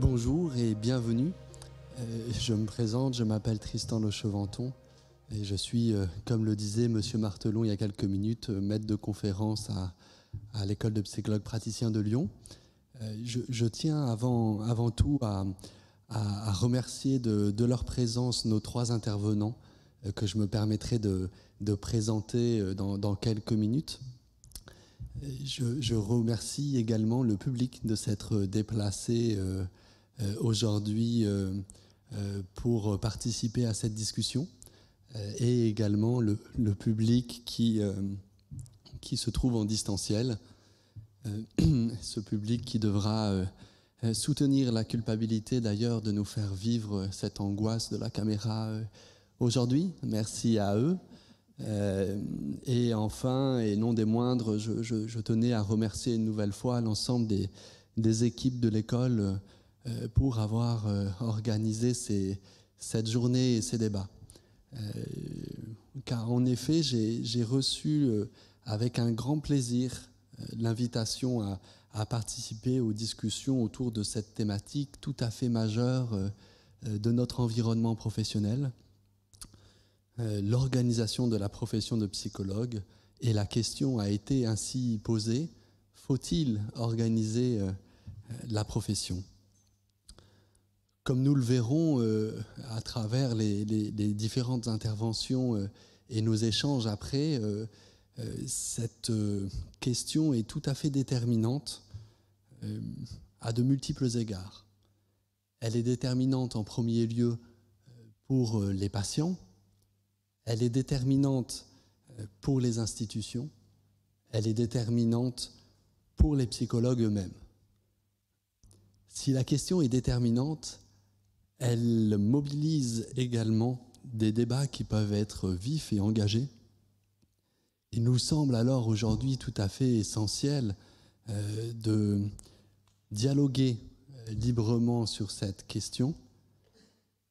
Bonjour et bienvenue. Je me présente, je m'appelle Tristan Le Chevanton et je suis, comme le disait Monsieur Martelon il y a quelques minutes, maître de conférence à l'école de psychologues praticiens de Lyon. Je tiens avant tout à remercier de leur présence nos trois intervenants que je me permettrai de présenter dans quelques minutes. Je remercie également le public de s'être déplacé aujourd'hui pour participer à cette discussion et également le public qui se trouve en distanciel, ce public qui devra soutenir la culpabilité d'ailleurs de nous faire vivre cette angoisse de la caméra aujourd'hui. Merci à eux. Et enfin, et non des moindres, je tenais à remercier une nouvelle fois l'ensemble des équipes de l'école pour avoir organisé cette journée et ces débats. Car en effet, j'ai reçu avec un grand plaisir l'invitation à participer aux discussions autour de cette thématique tout à fait majeure de notre environnement professionnel. L'organisation de la profession de psychologue, et la question a été ainsi posée: faut-il organiser la profession ? Comme nous le verrons à travers les différentes interventions et nos échanges après, cette question est tout à fait déterminante à de multiples égards. Elle est déterminante en premier lieu pour les patients. Elle est déterminante pour les institutions, elle est déterminante pour les psychologues eux-mêmes. Si la question est déterminante, elle mobilise également des débats qui peuvent être vifs et engagés. Il nous semble alors aujourd'hui tout à fait essentiel de dialoguer librement sur cette question,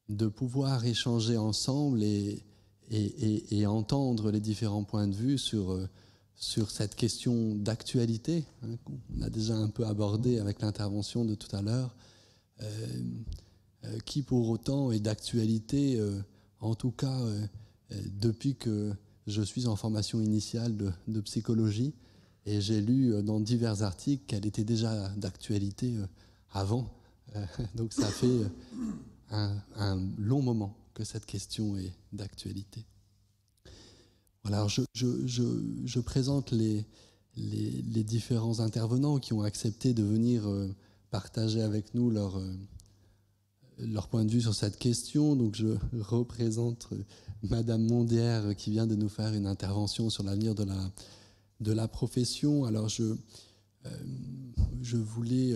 de pouvoir échanger ensemble et entendre les différents points de vue sur cette question d'actualité qu'on a déjà un peu abordée avec l'intervention de tout à l'heure, qui pour autant est d'actualité, en tout cas depuis que je suis en formation initiale de psychologie, et j'ai lu dans divers articles qu'elle était déjà d'actualité avant. Donc ça fait un long moment que cette question est d'actualité. Voilà, alors je présente les différents intervenants qui ont accepté de venir partager avec nous leur point de vue sur cette question. Donc je représente Madame Mondière qui vient de nous faire une intervention sur l'avenir de la profession. Alors je voulais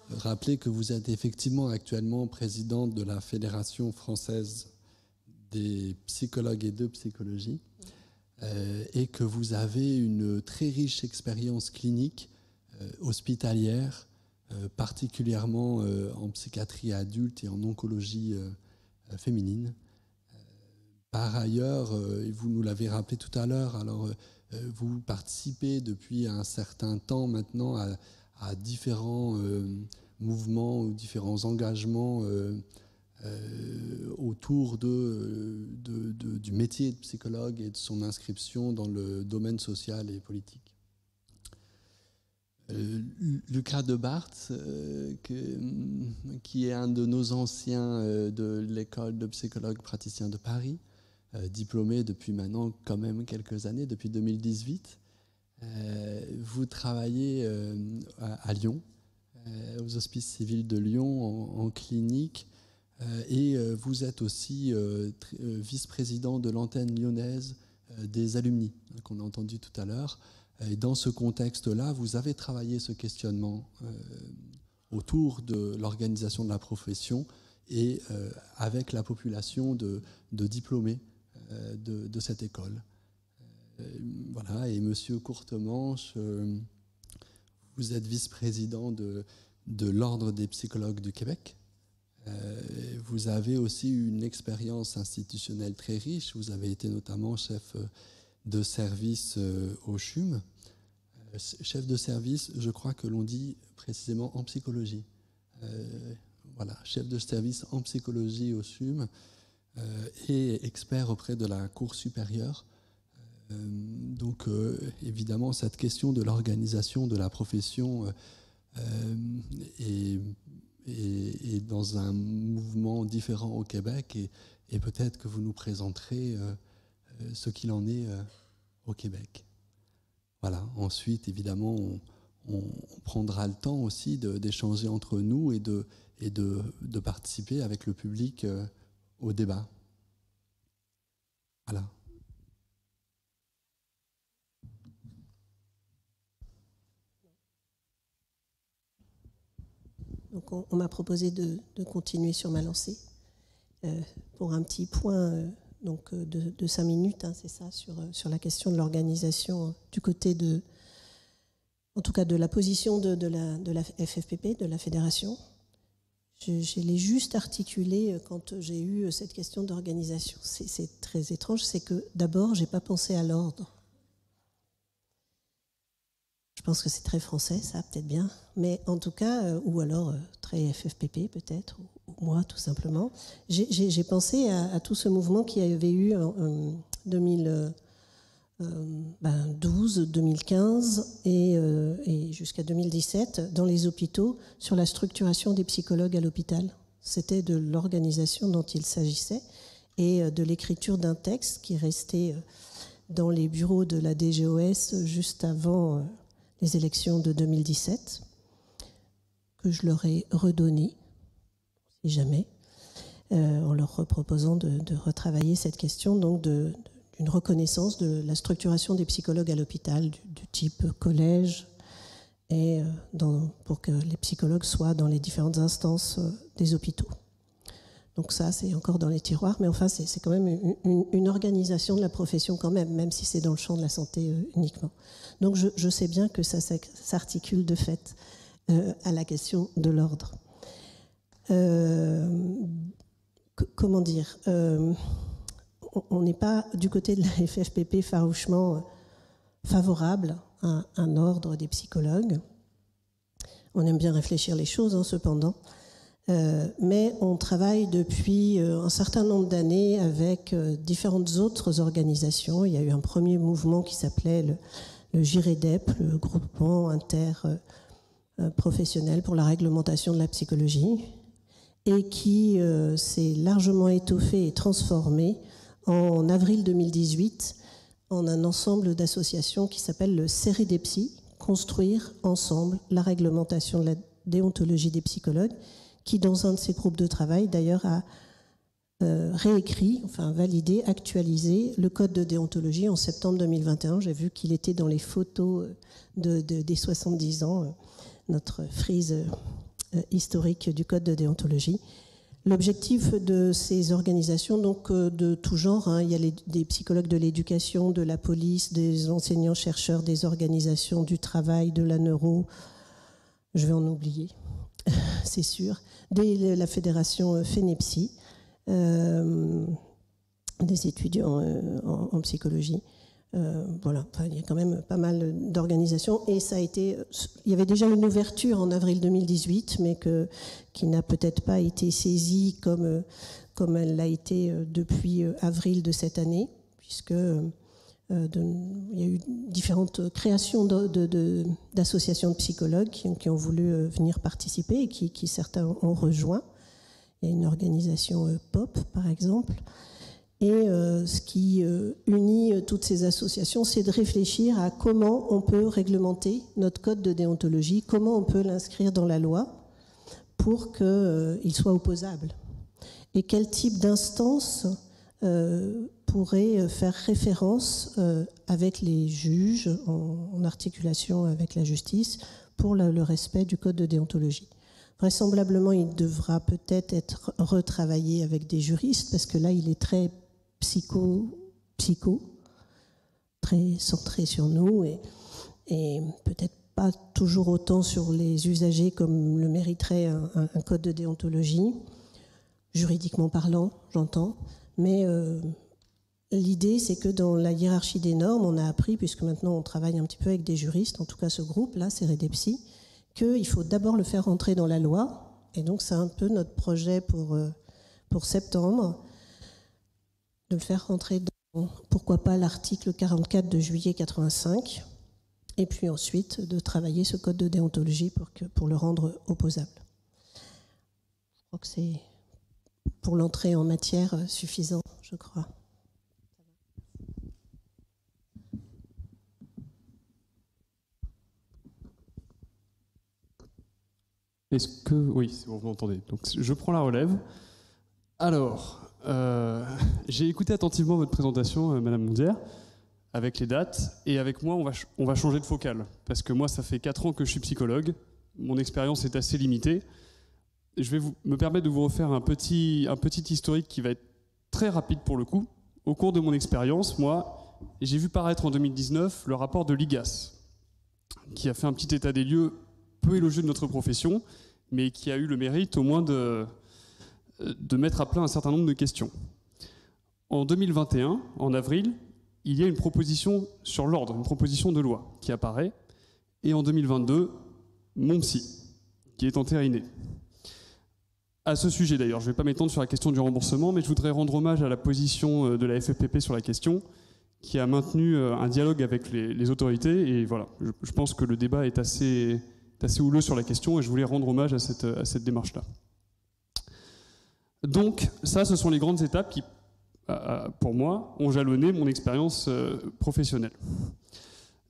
rappeler que vous êtes effectivement actuellement présidente de la Fédération française des psychologues et de psychologie, et que vous avez une très riche expérience clinique hospitalière, particulièrement en psychiatrie adulte et en oncologie féminine. Par ailleurs, vous nous l'avez rappelé tout à l'heure, alors vous participez depuis un certain temps maintenant à différents mouvements ou différents engagements autour du métier de psychologue et de son inscription dans le domaine social et politique. Lucas Debarthe, qui est un de nos anciens de l'école de psychologues praticiens de Paris, diplômé depuis maintenant quand même quelques années, depuis 2018. Vous travaillez à Lyon, aux hospices civils de Lyon, en clinique, et vous êtes aussi vice-président de l'antenne lyonnaise des alumni, qu'on a entendu tout à l'heure. Et dans ce contexte-là, vous avez travaillé ce questionnement autour de l'organisation de la profession et avec la population de diplômés de cette école. Voilà, et Monsieur Courtemanche, vous êtes vice-président de l'Ordre des psychologues du Québec. Vous avez aussi une expérience institutionnelle très riche. Vous avez été notamment chef de service au CHUM. Chef de service, je crois que l'on dit précisément en psychologie. voilà, chef de service en psychologie au SUM et expert auprès de la Cour supérieure. Donc évidemment, cette question de l'organisation de la profession est dans un mouvement différent au Québec et peut-être que vous nous présenterez ce qu'il en est au Québec. Voilà. Ensuite, évidemment, on prendra le temps aussi d'échanger entre nous et de participer avec le public au débat. Voilà. Donc on m'a proposé de continuer sur ma lancée pour un petit point donc de 5 minutes, hein, c'est ça, sur la question de l'organisation du côté en tout cas de la position de la FFPP, de la fédération. Je l'ai juste articulé quand j'ai eu cette question d'organisation. C'est très étrange, c'est que d'abord, je n'ai pas pensé à l'ordre. Je pense que c'est très français, ça, peut-être bien. Mais en tout cas, ou alors très FFPP peut-être, ou moi tout simplement. J'ai pensé à tout ce mouvement qui avait eu en 2012, 2015 et jusqu'à 2017 dans les hôpitaux sur la structuration des psychologues à l'hôpital. C'était de l'organisation dont il s'agissait et de l'écriture d'un texte qui restait dans les bureaux de la DGOS juste avant les élections de 2017, que je leur ai redonné, si jamais, en leur reproposant de retravailler cette question donc d'une reconnaissance de la structuration des psychologues à l'hôpital, du type collège, et pour que les psychologues soient dans les différentes instances des hôpitaux. Donc ça, c'est encore dans les tiroirs, mais enfin, c'est quand même une organisation de la profession quand même si c'est dans le champ de la santé uniquement. Donc je sais bien que ça s'articule de fait à la question de l'ordre. Comment dire on n'est pas du côté de la FFPP farouchement favorable à un ordre des psychologues. On aime bien réfléchir les choses, hein, cependant. Mais on travaille depuis un certain nombre d'années avec différentes autres organisations. Il y a eu un premier mouvement qui s'appelait le GIREDEP, le groupement interprofessionnel pour la réglementation de la psychologie, et qui s'est largement étoffé et transformé en avril 2018 en un ensemble d'associations qui s'appelle le CEREDEPSY, Construire ensemble la réglementation de la déontologie des psychologues, qui, dans un de ses groupes de travail, d'ailleurs, a réécrit, enfin validé, actualisé le code de déontologie en septembre 2021. J'ai vu qu'il était dans les photos des 70 ans, notre frise historique du code de déontologie. L'objectif de ces organisations, donc de tout genre, hein, il y a des psychologues de l'éducation, de la police, des enseignants-chercheurs, des organisations du travail, de la neuro, je vais en oublier, c'est sûr, la fédération FENEPSY, des étudiants en psychologie. Voilà, enfin, il y a quand même pas mal d'organisations et il y avait déjà une ouverture en avril 2018, mais qui n'a peut-être pas été saisie comme elle l'a été depuis avril de cette année, puisque il y a eu différentes créations d'associations de psychologues qui ont voulu venir participer et qui certains ont rejoint. Il y a une organisation POP, par exemple. Et ce qui unit toutes ces associations, c'est de réfléchir à comment on peut réglementer notre code de déontologie, comment on peut l'inscrire dans la loi pour qu'il soit opposable. Et quel type d'instance pourrait faire référence avec les juges, en articulation avec la justice, pour le respect du code de déontologie. Vraisemblablement, il devra peut-être être retravaillé avec des juristes, parce que là, il est très psycho, très centré sur nous, et peut-être pas toujours autant sur les usagers comme le mériterait un code de déontologie, juridiquement parlant, j'entends, mais l'idée, c'est que dans la hiérarchie des normes, on a appris, puisque maintenant on travaille un petit peu avec des juristes, en tout cas ce groupe-là, CEREDEPSY, qu'il faut d'abord le faire rentrer dans la loi, Et donc c'est un peu notre projet pour septembre, de le faire rentrer dans, pourquoi pas, l'article 44 de juillet 85, et puis ensuite de travailler ce code de déontologie pour le rendre opposable. Je crois que c'est pour l'entrée en matière suffisant, je crois. Est-ce que... Oui, c'est bon, vous m'entendez. Donc, je prends la relève. Alors, j'ai écouté attentivement votre présentation, Madame Mondière, avec les dates, et avec moi, on va changer de focale. Parce que moi, ça fait 4 ans que je suis psychologue. Mon expérience est assez limitée. Je vais me permettre de vous refaire un petit historique qui va être très rapide pour le coup. Au cours de mon expérience, moi, j'ai vu paraître en 2019 le rapport de l'IGAS, qui a fait un petit état des lieux peu élogieux de notre profession, mais qui a eu le mérite au moins de mettre à plat un certain nombre de questions. En 2021, en avril, il y a une proposition sur l'ordre, une proposition de loi qui apparaît, et en 2022, mon psy, qui est entériné. À ce sujet d'ailleurs, je ne vais pas m'étendre sur la question du remboursement, mais je voudrais rendre hommage à la position de la FFPP sur la question, qui a maintenu un dialogue avec les autorités, et voilà, je pense que le débat est assez houleux sur la question, et je voulais rendre hommage à cette démarche-là. Donc, ça, ce sont les grandes étapes qui, pour moi, ont jalonné mon expérience professionnelle.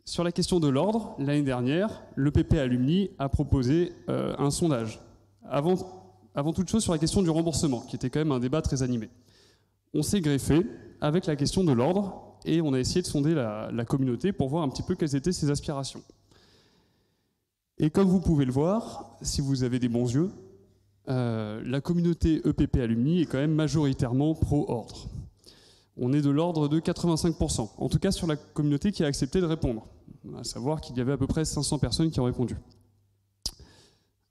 Sur la question de l'ordre, l'année dernière, le PP Alumni a proposé un sondage. Avant toute chose, sur la question du remboursement, qui était quand même un débat très animé. On s'est greffé avec la question de l'ordre, et on a essayé de sonder la communauté pour voir un petit peu quelles étaient ses aspirations. Et comme vous pouvez le voir, si vous avez des bons yeux, la communauté EPP Alumni est quand même majoritairement pro-ordre. On est de l'ordre de 85%, en tout cas sur la communauté qui a accepté de répondre, à savoir qu'il y avait à peu près 500 personnes qui ont répondu.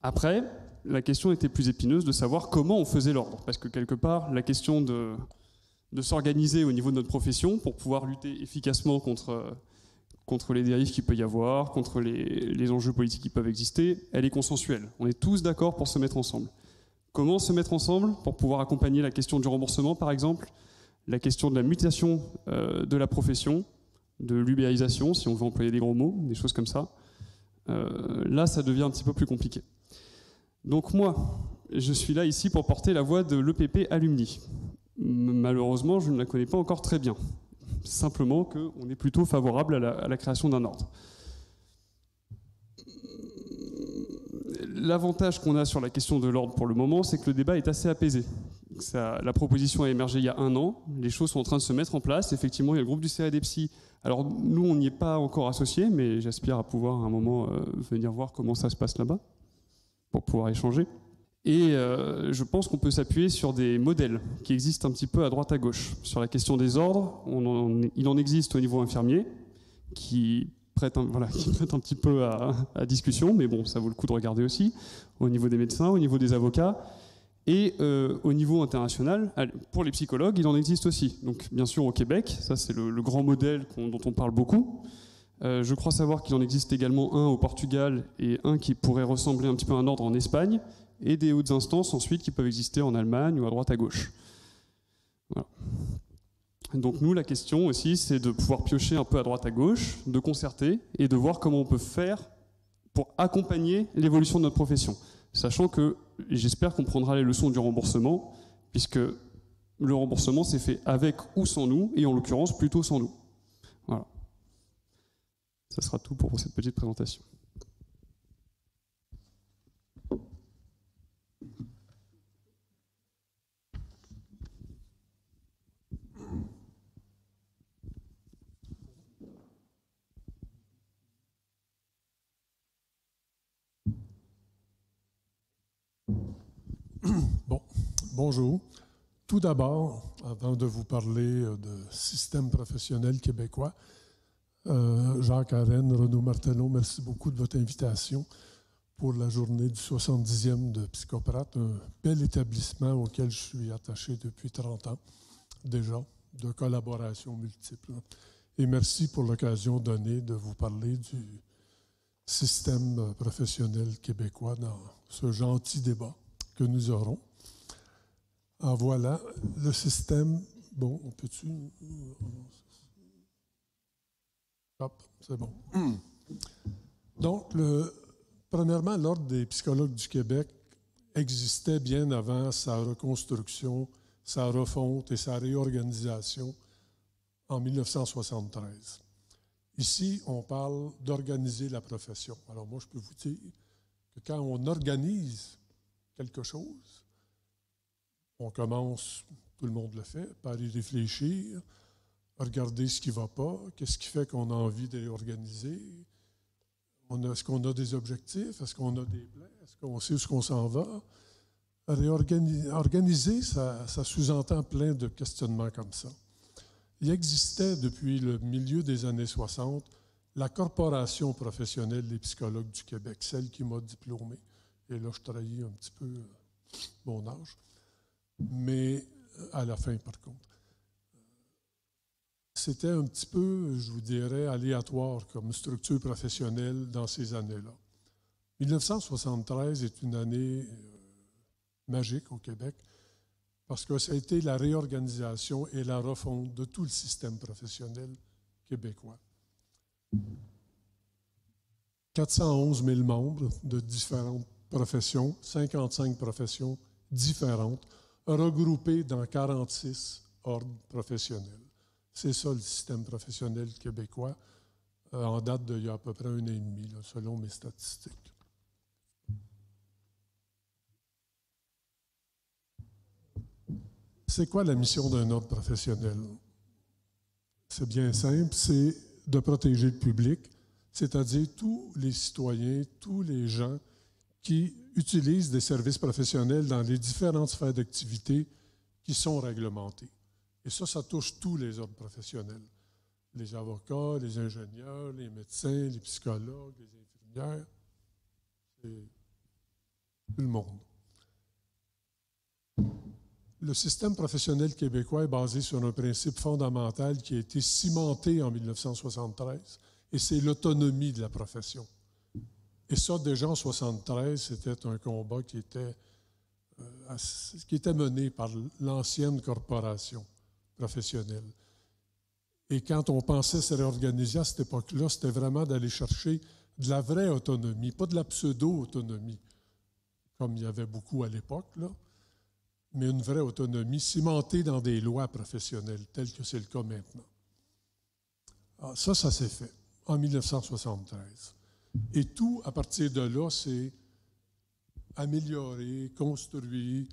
Après, la question était plus épineuse de savoir comment on faisait l'ordre, parce que quelque part, la question de s'organiser au niveau de notre profession pour pouvoir lutter efficacement contre les dérives qu'il peut y avoir, contre les enjeux politiques qui peuvent exister, elle est consensuelle. On est tous d'accord pour se mettre ensemble. Comment se mettre ensemble pour pouvoir accompagner la question du remboursement, par exemple, la question de la mutation de la profession, de l'ubérisation, si on veut employer des gros mots, des choses comme ça. Là, ça devient un petit peu plus compliqué. Donc moi, je suis là ici pour porter la voix de l'EPP Alumni. Malheureusement, je ne la connais pas encore très bien. Simplement qu'on est plutôt favorable à la création d'un ordre. L'avantage qu'on a sur la question de l'ordre pour le moment, c'est que le débat est assez apaisé. La proposition a émergé il y a 1 an, les choses sont en train de se mettre en place. Effectivement, il y a le groupe du CADEPSI. Alors nous, on n'y est pas encore associés, mais j'aspire à pouvoir à un moment venir voir comment ça se passe là-bas, pour pouvoir échanger. Et je pense qu'on peut s'appuyer sur des modèles qui existent un petit peu à droite à gauche. Sur la question des ordres, il en existe au niveau infirmier, qui prête un petit peu à discussion, mais bon, ça vaut le coup de regarder aussi, au niveau des médecins, au niveau des avocats, et au niveau international, pour les psychologues, il en existe aussi. Donc bien sûr au Québec, ça c'est le grand modèle dont on parle beaucoup. Je crois savoir qu'il en existe également un au Portugal et un qui pourrait ressembler un petit peu à un ordre en Espagne, et des hautes instances ensuite qui peuvent exister en Allemagne ou à droite à gauche. Voilà. Donc nous, la question aussi, c'est de pouvoir piocher un peu à droite à gauche, de concerter et de voir comment on peut faire pour accompagner l'évolution de notre profession. Sachant que j'espère qu'on prendra les leçons du remboursement, puisque le remboursement s'est fait avec ou sans nous, et en l'occurrence plutôt sans nous. Voilà. Ça sera tout pour cette petite présentation. Bon, bonjour. Tout d'abord, avant de vous parler de système professionnel québécois, Jacques Arène, Renaud Martelot, merci beaucoup de votre invitation pour la journée du 70e de Psychoprate, un bel établissement auquel je suis attaché depuis 30 ans déjà, de collaboration multiple. Et merci pour l'occasion donnée de vous parler du système professionnel québécois dans ce gentil débat que nous aurons. En voilà le système. Bon, on peut-tu... Hop, c'est bon. Donc, premièrement, l'Ordre des psychologues du Québec existait bien avant sa reconstruction, sa refonte et sa réorganisation en 1973. Ici, on parle d'organiser la profession. Alors moi, je peux vous dire que quand on organise quelque chose, on commence, tout le monde le fait, par y réfléchir, regarder ce qui ne va pas, qu'est-ce qui fait qu'on a envie de réorganiser. Est-ce qu'on a des objectifs? Est-ce qu'on a des plans? Est-ce qu'on sait où on s'en va? Organiser, ça sous-entend plein de questionnements comme ça. Il existait depuis le milieu des années 60 la Corporation professionnelle des psychologues du Québec, celle qui m'a diplômé. Et là, je trahis un petit peu mon âge. Mais à la fin, par contre. C'était un petit peu, je vous dirais, aléatoire comme structure professionnelle dans ces années-là. 1973 est une année magique au Québec parce que ça a été la réorganisation et la refonte de tout le système professionnel québécois. 411 000 membres de différentes professions, 55 professions différentes, regroupées dans 46 ordres professionnels. C'est ça le système professionnel québécois en date d'il y a à peu près 1 an et demi, là, selon mes statistiques. C'est quoi la mission d'un ordre professionnel? C'est bien simple, c'est de protéger le public, c'est-à-dire tous les citoyens, tous les gens qui utilisent des services professionnels dans les différentes sphères d'activité qui sont réglementées. Et ça touche tous les ordres professionnels. Les avocats, les ingénieurs, les médecins, les psychologues, les infirmières, c'est tout le monde. Le système professionnel québécois est basé sur un principe fondamental qui a été cimenté en 1973, et c'est l'autonomie de la profession. Et ça, déjà en 1973, c'était un combat qui était mené par l'ancienne corporation professionnelle. Et quand on pensait se réorganiser à cette époque-là, c'était vraiment d'aller chercher de la vraie autonomie, pas de la pseudo-autonomie, comme il y avait beaucoup à l'époque, là, mais une vraie autonomie cimentée dans des lois professionnelles, telles que c'est le cas maintenant. Alors ça s'est fait en 1973. Et tout, à partir de là, c'est amélioré, construit,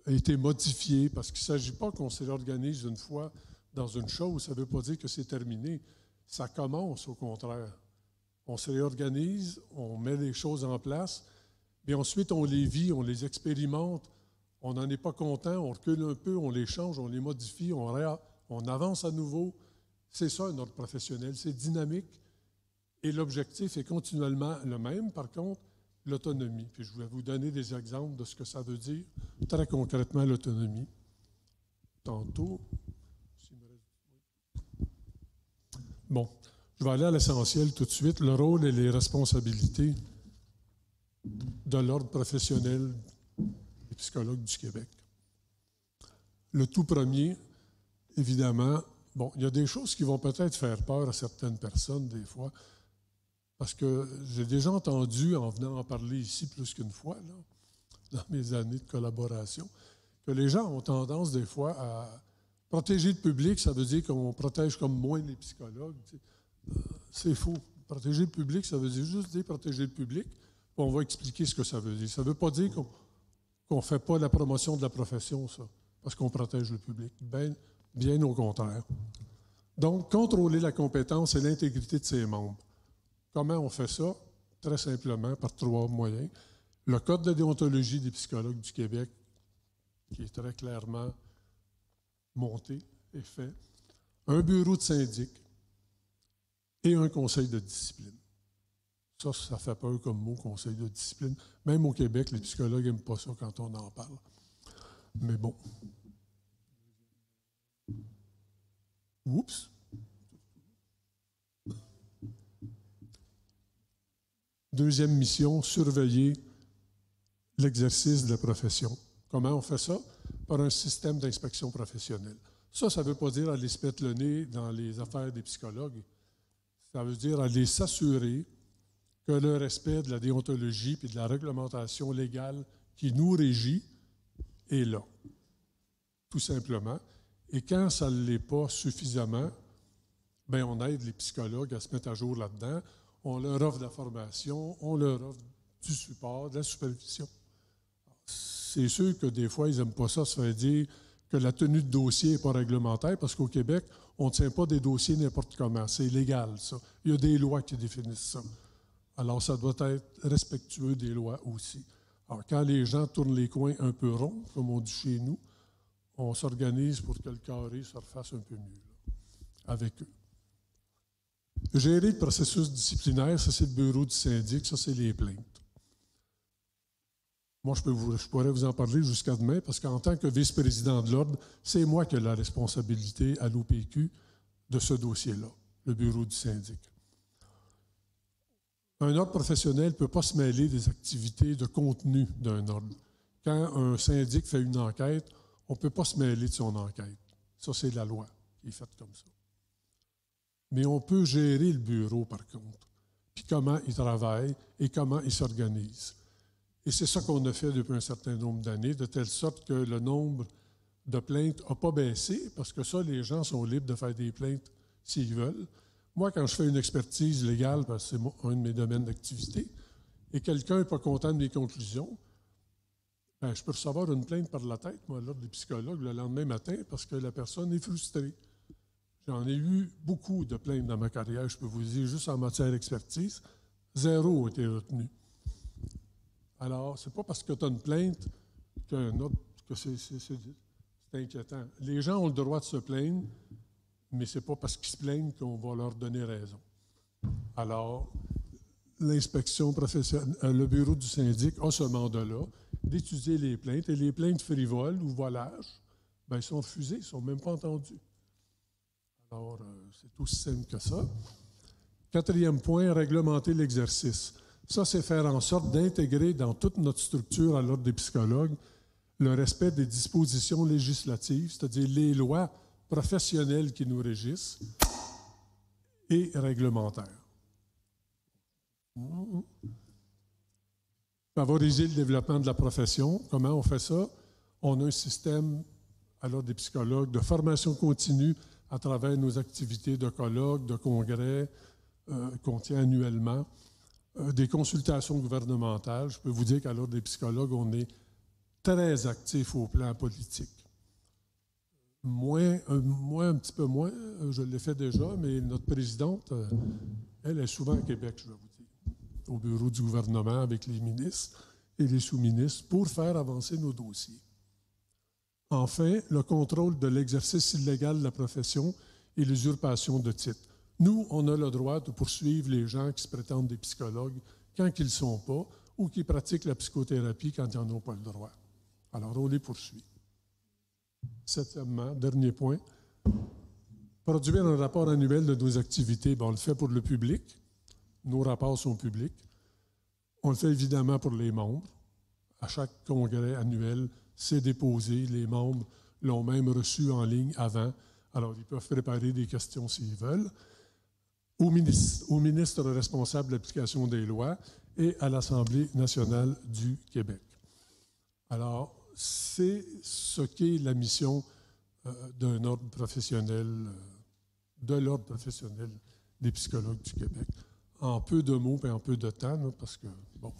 a été modifié, parce qu'il ne s'agit pas qu'on se réorganise une fois dans une chose, ça ne veut pas dire que c'est terminé. Ça commence, au contraire. On se réorganise, on met les choses en place, et ensuite on les vit, on les expérimente, on n'en est pas content, on recule un peu, on les change, on les modifie, on avance à nouveau. C'est ça, un ordre professionnel, c'est dynamique, et l'objectif est continuellement le même, par contre, l'autonomie. Puis je vais vous donner des exemples de ce que ça veut dire, très concrètement, l'autonomie. Tantôt. Bon, je vais aller à l'essentiel tout de suite, le rôle et les responsabilités de l'ordre professionnel des psychologues du Québec. Le tout premier, évidemment, bon, il y a des choses qui vont peut-être faire peur à certaines personnes des fois, parce que j'ai déjà entendu, en venant en parler ici plus qu'une fois, là, dans mes années de collaboration, que les gens ont tendance des fois à protéger le public, ça veut dire qu'on protège comme moins les psychologues. Tu sais. C'est faux. Protéger le public, ça veut dire juste dire protéger le public, puis on va expliquer ce que ça veut dire. Ça ne veut pas dire qu'on ne fait pas la promotion de la profession, ça, parce qu'on protège le public. Bien au contraire. Donc, contrôler la compétence et l'intégrité de ses membres. Comment on fait ça? Très simplement, par 3 moyens. Le Code de déontologie des psychologues du Québec, qui est très clairement monté et fait. Un bureau de syndic et un conseil de discipline. Ça fait peur comme mot, conseil de discipline. Même au Québec, les psychologues n'aiment pas ça quand on en parle. Mais bon. Oups. Deuxième mission, surveiller l'exercice de la profession. Comment on fait ça? Par un système d'inspection professionnelle. Ça ne veut pas dire aller se mettre le nez dans les affaires des psychologues. Ça veut dire aller s'assurer que le respect de la déontologie et de la réglementation légale qui nous régit est là, tout simplement. Et quand ça ne l'est pas suffisamment, bien, on aide les psychologues à se mettre à jour là-dedans. On leur offre de la formation, on leur offre du support, de la supervision. C'est sûr que des fois, ils n'aiment pas ça, se faire dire que la tenue de dossier n'est pas réglementaire, parce qu'au Québec, on ne tient pas des dossiers n'importe comment. C'est illégal, ça. Il y a des lois qui définissent ça. Alors, ça doit être respectueux des lois aussi. Alors, quand les gens tournent les coins un peu ronds, comme on dit chez nous, on s'organise pour que le carré se refasse un peu mieux là, avec eux. Gérer le processus disciplinaire, ça c'est le bureau du syndic, ça c'est les plaintes. Moi, je pourrais vous en parler jusqu'à demain, parce qu'en tant que vice-président de l'Ordre, c'est moi qui ai la responsabilité à l'OPQ de ce dossier-là, le bureau du syndic. Un ordre professionnel ne peut pas se mêler des activités de contenu d'un ordre. Quand un syndic fait une enquête, on ne peut pas se mêler de son enquête. Ça, c'est la loi qui est faite comme ça. Mais on peut gérer le bureau, par contre, puis comment il travaille et comment il s'organise. Et c'est ça qu'on a fait depuis un certain nombre d'années, de telle sorte que le nombre de plaintes n'a pas baissé, parce que ça, les gens sont libres de faire des plaintes s'ils veulent. Moi, quand je fais une expertise légale, parce que c'est un de mes domaines d'activité, et quelqu'un n'est pas content de mes conclusions, bien, je peux recevoir une plainte par la tête, moi, à l'ordre des psychologues, le lendemain matin, parce que la personne est frustrée. J'en ai eu beaucoup de plaintes dans ma carrière, je peux vous dire, juste en matière d'expertise, 0 a été retenu. Alors, c'est pas parce que tu as une plainte qu'un autre, que c'est inquiétant. Les gens ont le droit de se plaindre, mais c'est pas parce qu'ils se plaignent qu'on va leur donner raison. Alors, l'inspection professionnelle, le bureau du syndic a ce mandat-là d'étudier les plaintes, et les plaintes frivoles ou volages, bien, ils sont refusés, ils ne sont même pas entendus. Alors, c'est aussi simple que ça. 4e point, réglementer l'exercice. Ça, c'est faire en sorte d'intégrer dans toute notre structure à l'Ordre des psychologues le respect des dispositions législatives, c'est-à-dire les lois professionnelles qui nous régissent et réglementaires. Favoriser le développement de la profession. Comment on fait ça? On a un système à l'Ordre des psychologues de formation continue à travers nos activités de colloques, de congrès qu'on tient annuellement, des consultations gouvernementales. Je peux vous dire qu'à l'Ordre des psychologues, on est très actifs au plan politique. Moi, un petit peu moins, je l'ai fait déjà, mais notre présidente, elle est souvent à Québec, je vais vous dire, au bureau du gouvernement avec les ministres et les sous-ministres pour faire avancer nos dossiers. Enfin, le contrôle de l'exercice illégal de la profession et l'usurpation de titres. Nous, on a le droit de poursuivre les gens qui se prétendent des psychologues quand ils ne le sont pas ou qui pratiquent la psychothérapie quand ils n'en ont pas le droit. Alors, on les poursuit. 7e, dernier point, produire un rapport annuel de nos activités. Bon, on le fait pour le public. Nos rapports sont publics. On le fait évidemment pour les membres. À chaque congrès annuel, c'est déposé. Les membres l'ont même reçu en ligne avant. Alors, ils peuvent préparer des questions s'ils veulent. Au ministre responsable de l'application des lois et à l'Assemblée nationale du Québec. Alors, c'est ce qu'est la mission d'un ordre professionnel, de l'ordre professionnel des psychologues du Québec. En peu de mots et en peu de temps, là, parce que, bon,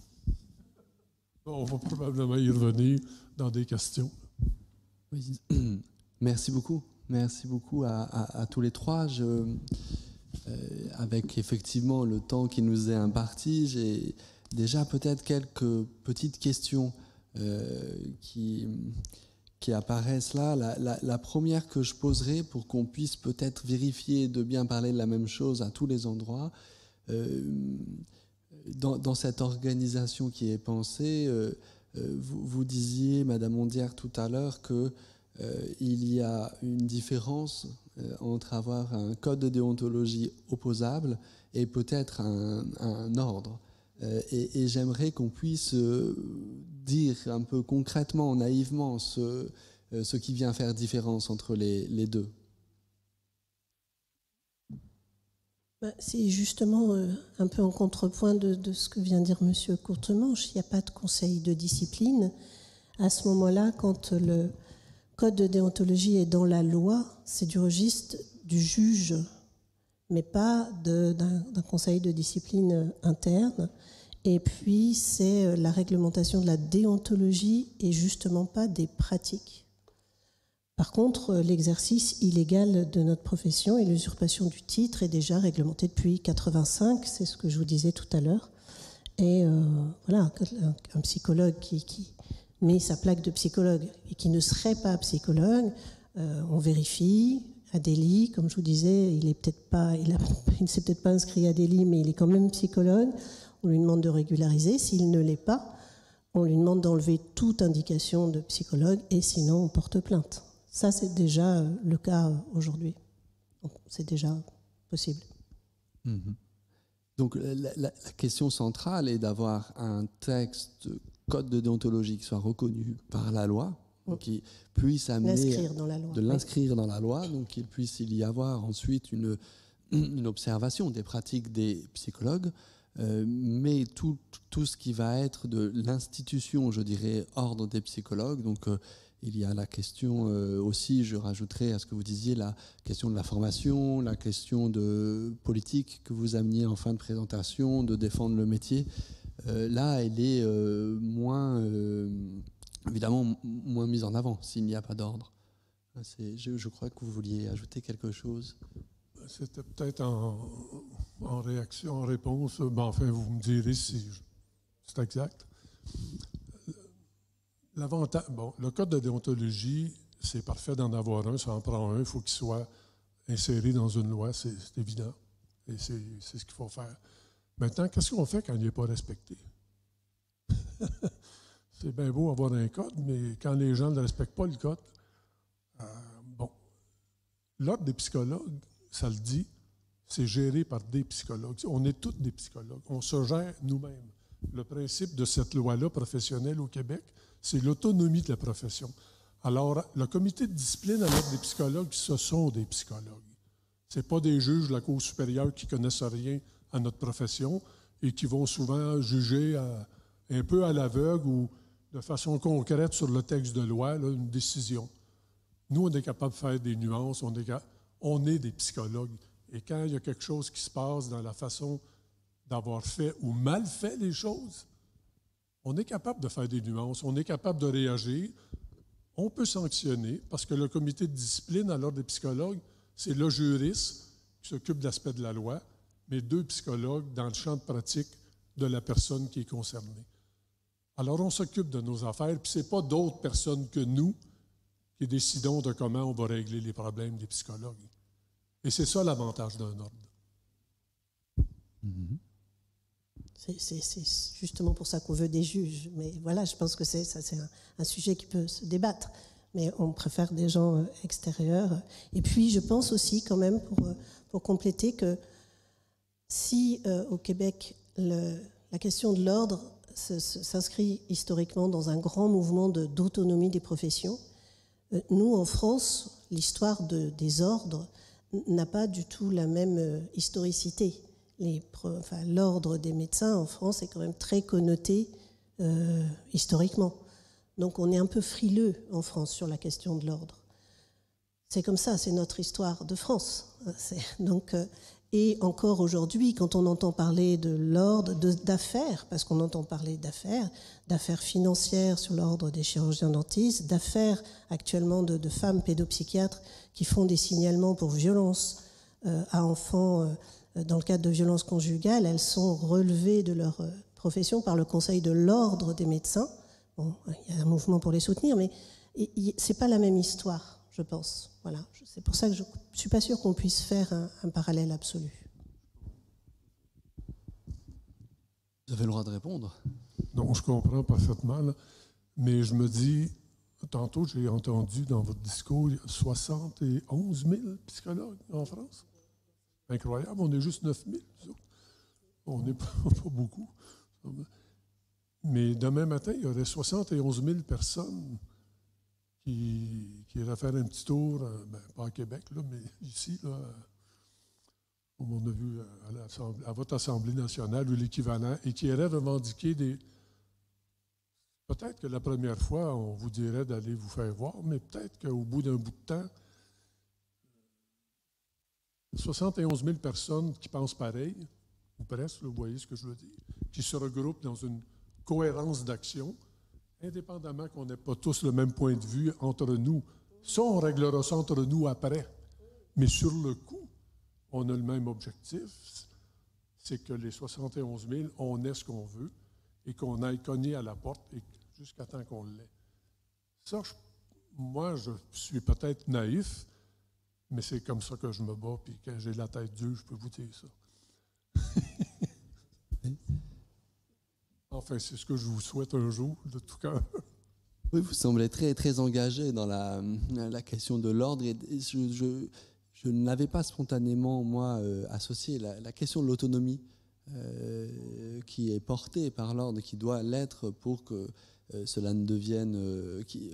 on va probablement y revenir dans des questions. Oui. Merci beaucoup. Merci beaucoup à tous les trois. Avec effectivement le temps qui nous est imparti, j'ai déjà peut-être quelques petites questions qui apparaissent là. La première que je poserai pour qu'on puisse peut-être vérifier de bien parler de la même chose à tous les endroits, dans cette organisation qui est pensée, vous disiez, Madame Ondière, tout à l'heure qu'il y a une différence entre avoir un code de déontologie opposable et peut-être un ordre. Et j'aimerais qu'on puisse dire un peu concrètement, naïvement, ce qui vient faire différence entre les deux? C'est justement un peu en contrepoint de ce que vient de dire M. Courtemanche. Il n'y a pas de conseil de discipline. À ce moment-là, quand le code de déontologie est dans la loi, c'est du registre du juge, mais pas d'un conseil de discipline interne. Et puis, c'est la réglementation de la déontologie et justement pas des pratiques. Par contre, l'exercice illégal de notre profession et l'usurpation du titre est déjà réglementé depuis 1985, c'est ce que je vous disais tout à l'heure. Et voilà, un psychologue qui met sa plaque de psychologue et qui ne serait pas psychologue, on vérifie. Adélie, comme je vous disais, il ne s'est peut-être pas inscrit à Adélie, mais il est quand même psychologue. On lui demande de régulariser. S'il ne l'est pas, on lui demande d'enlever toute indication de psychologue et sinon on porte plainte. Ça, c'est déjà le cas aujourd'hui. C'est déjà possible. Mm-hmm. Donc la question centrale est d'avoir un texte, code de déontologie qui soit reconnu par la loi, qui puisse amener de l'inscrire dans la loi, donc qu'il puisse y avoir ensuite une observation des pratiques des psychologues, mais tout ce qui va être de l'institution, je dirais, ordre des psychologues. Donc il y a la question aussi, je rajouterai à ce que vous disiez, la question de la formation, la question de politique que vous ameniez en fin de présentation, de défendre le métier. Là, elle est évidemment moins mise en avant s'il n'y a pas d'ordre. Je crois que vous vouliez ajouter quelque chose. C'était peut-être en réaction, en réponse. Enfin, vous me direz si c'est exact. Le code de déontologie, c'est parfait d'en avoir un, ça en prend un, il faut qu'il soit inséré dans une loi, c'est évident. Et c'est ce qu'il faut faire. Maintenant, qu'est-ce qu'on fait quand il n'est pas respecté? C'est bien beau avoir un code, mais quand les gens ne respectent pas le code, l'ordre des psychologues, ça le dit, c'est géré par des psychologues. On est tous des psychologues. On se gère nous-mêmes. Le principe de cette loi-là professionnelle au Québec, c'est l'autonomie de la profession. Alors, le comité de discipline à l'ordre des psychologues, ce sont des psychologues. Ce n'est pas des juges de la Cour supérieure qui ne connaissent rien à notre profession et qui vont souvent juger un peu à l'aveugle ou de façon concrète sur le texte de loi, là, une décision. Nous, on est capable de faire des nuances, on est des psychologues. Et quand il y a quelque chose qui se passe dans la façon d'avoir fait ou mal fait les choses, on est capable de faire des nuances, on est capable de réagir, on peut sanctionner, parce que le comité de discipline à l'ordre des psychologues, c'est le juriste qui s'occupe de l'aspect de la loi, mais 2 psychologues dans le champ de pratique de la personne qui est concernée. Alors, on s'occupe de nos affaires, puis ce n'est pas d'autres personnes que nous qui décidons de comment on va régler les problèmes des psychologues. Et c'est ça l'avantage d'un ordre. Mm-hmm. C'est justement pour ça qu'on veut des juges. Mais voilà, je pense que c'est un sujet qui peut se débattre. Mais on préfère des gens extérieurs. Et puis, je pense aussi, quand même, pour compléter, que si au Québec, la question de l'ordre s'inscrit historiquement dans un grand mouvement d'autonomie des professions, nous, en France, l'histoire des ordres n'a pas du tout la même historicité. L'ordre des médecins en France est quand même très connoté historiquement. Donc on est un peu frileux en France sur la question de l'ordre. C'est comme ça, c'est notre histoire de France. Et encore aujourd'hui, quand on entend parler de l'ordre d'affaires, parce qu'on entend parler d'affaires financières sur l'ordre des chirurgiens dentistes, d'affaires actuellement de femmes pédopsychiatres qui font des signalements pour violences à enfants dans le cadre de violences conjugales, elles sont relevées de leur profession par le Conseil de l'ordre des médecins. Bon, il y a un mouvement pour les soutenir, mais c'est pas la même histoire, je pense. Voilà. C'est pour ça que je ne suis pas sûre qu'on puisse faire un parallèle absolu. Vous avez le droit de répondre. Non, je comprends parfaitement, là, mais je me dis, tantôt j'ai entendu dans votre discours 71 000 psychologues en France. Incroyable, on est juste 9 000. On n'est pas beaucoup. Mais demain matin, il y aurait 71 000 personnes qui iraient faire un petit tour, pas à Québec, là, mais ici, là, comme on a vu à votre Assemblée nationale ou l'équivalent, et qui iraient revendiquer des... Peut-être que la première fois, on vous dirait d'aller vous faire voir, mais peut-être qu'au bout d'un bout de temps, 71 000 personnes qui pensent pareil, ou presque, vous voyez ce que je veux dire, qui se regroupent dans une cohérence d'action, indépendamment qu'on n'ait pas tous le même point de vue entre nous. Ça, on réglera ça entre nous après. Mais sur le coup, on a le même objectif, c'est que les 71 000, on ait ce qu'on veut et qu'on aille cogner à la porte jusqu'à temps qu'on l'ait. Ça, moi, je suis peut-être naïf, mais c'est comme ça que je me bats, puis quand j'ai la tête dure, je peux vous dire ça. Enfin, c'est ce que je vous souhaite un jour, de tout cœur. Oui, vous semblez très, très engagé dans la question de l'ordre. Et je ne l'avais pas spontanément, moi, associé. La question de l'autonomie qui est portée par l'ordre, qui doit l'être pour que cela ne devienne...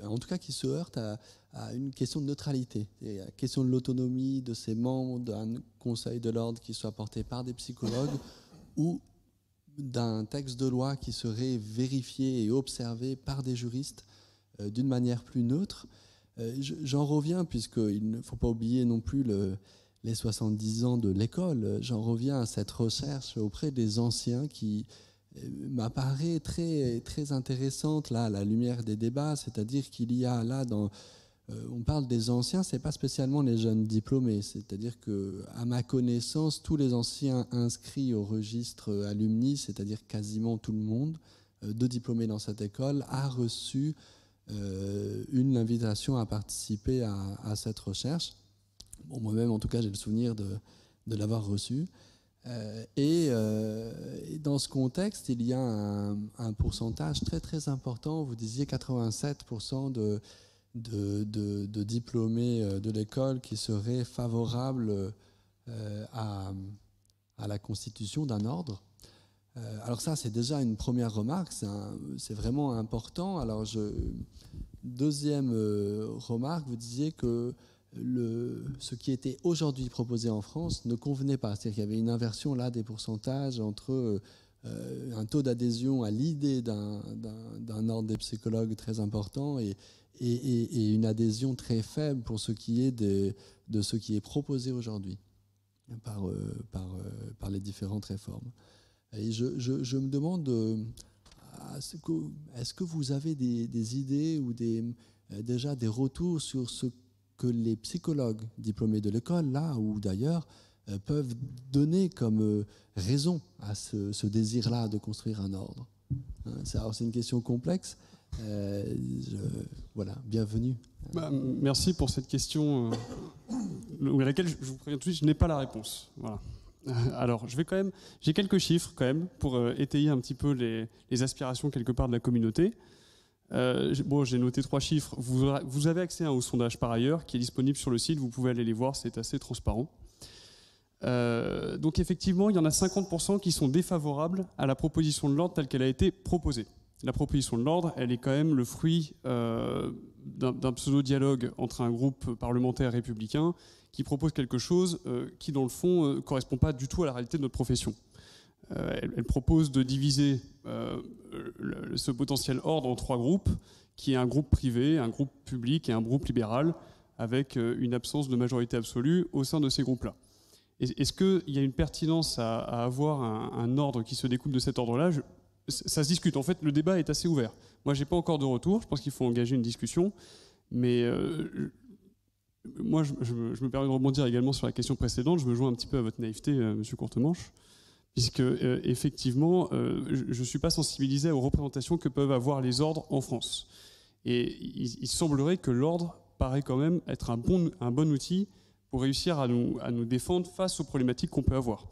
en tout cas, qui se heurte à une question de neutralité. Et la question de l'autonomie de ses membres, d'un conseil de l'ordre qui soit porté par des psychologues ou d'un texte de loi qui serait vérifié et observé par des juristes d'une manière plus neutre. J'en reviens, puisqu'il ne faut pas oublier non plus les 70 ans de l'école, j'en reviens à cette recherche auprès des anciens qui m'apparaît très, très intéressante là, à la lumière des débats, c'est-à-dire qu'il y a là, on parle des anciens, ce n'est pas spécialement les jeunes diplômés, c'est-à-dire qu'à ma connaissance, tous les anciens inscrits au registre alumni, c'est-à-dire quasiment tout le monde, de diplômés dans cette école, a reçu une invitation à participer à cette recherche. Bon, moi-même, en tout cas, j'ai le souvenir de l'avoir reçu. Et dans ce contexte, il y a un pourcentage très, très important. Vous disiez 87% de diplômés de l'école qui seraient favorables à la constitution d'un ordre. Alors ça, c'est déjà une première remarque, c'est vraiment important. Alors, deuxième remarque, vous disiez que ce qui était aujourd'hui proposé en France ne convenait pas. C'est-à-dire qu'il y avait une inversion là des pourcentages entre un taux d'adhésion à l'idée d'un ordre des psychologues très important et une adhésion très faible pour ce qui est de ce qui est proposé aujourd'hui par les différentes réformes. Et je me demande, est-ce que vous avez des idées ou déjà des retours sur ce que les psychologues diplômés de l'école, là ou d'ailleurs, peuvent donner comme raison à ce désir-là de construire un ordre? Alors c'est une question complexe. Voilà, bienvenue. Merci pour cette question à laquelle je vous préviens tout de suite, je n'ai pas la réponse. Voilà. Alors, j'ai quelques chiffres quand même pour étayer un petit peu les aspirations quelque part de la communauté. J'ai noté 3 chiffres. Vous avez accès au sondage par ailleurs qui est disponible sur le site. Vous pouvez aller les voir, c'est assez transparent. Donc effectivement, il y en a 50% qui sont défavorables à la proposition de l'ordre telle qu'elle a été proposée. La proposition de l'ordre, elle est quand même le fruit d'un pseudo-dialogue entre un groupe parlementaire républicain qui propose quelque chose qui, dans le fond, ne correspond pas du tout à la réalité de notre profession. Elle propose de diviser ce potentiel ordre en 3 groupes, qui est un groupe privé, un groupe public et un groupe libéral, avec une absence de majorité absolue au sein de ces groupes-là. Est-ce qu'il y a une pertinence à avoir un ordre qui se découpe de cet ordre-là? Ça se discute. En fait, le débat est assez ouvert. Moi, je n'ai pas encore de retour. Je pense qu'il faut engager une discussion. Mais moi, je me permets de rebondir également sur la question précédente. Je me joins un petit peu à votre naïveté, Monsieur Courtemanche, puisque effectivement, je ne suis pas sensibilisé aux représentations que peuvent avoir les ordres en France. Et il semblerait que l'ordre paraît quand même être un bon outil pour réussir à nous défendre face aux problématiques qu'on peut avoir.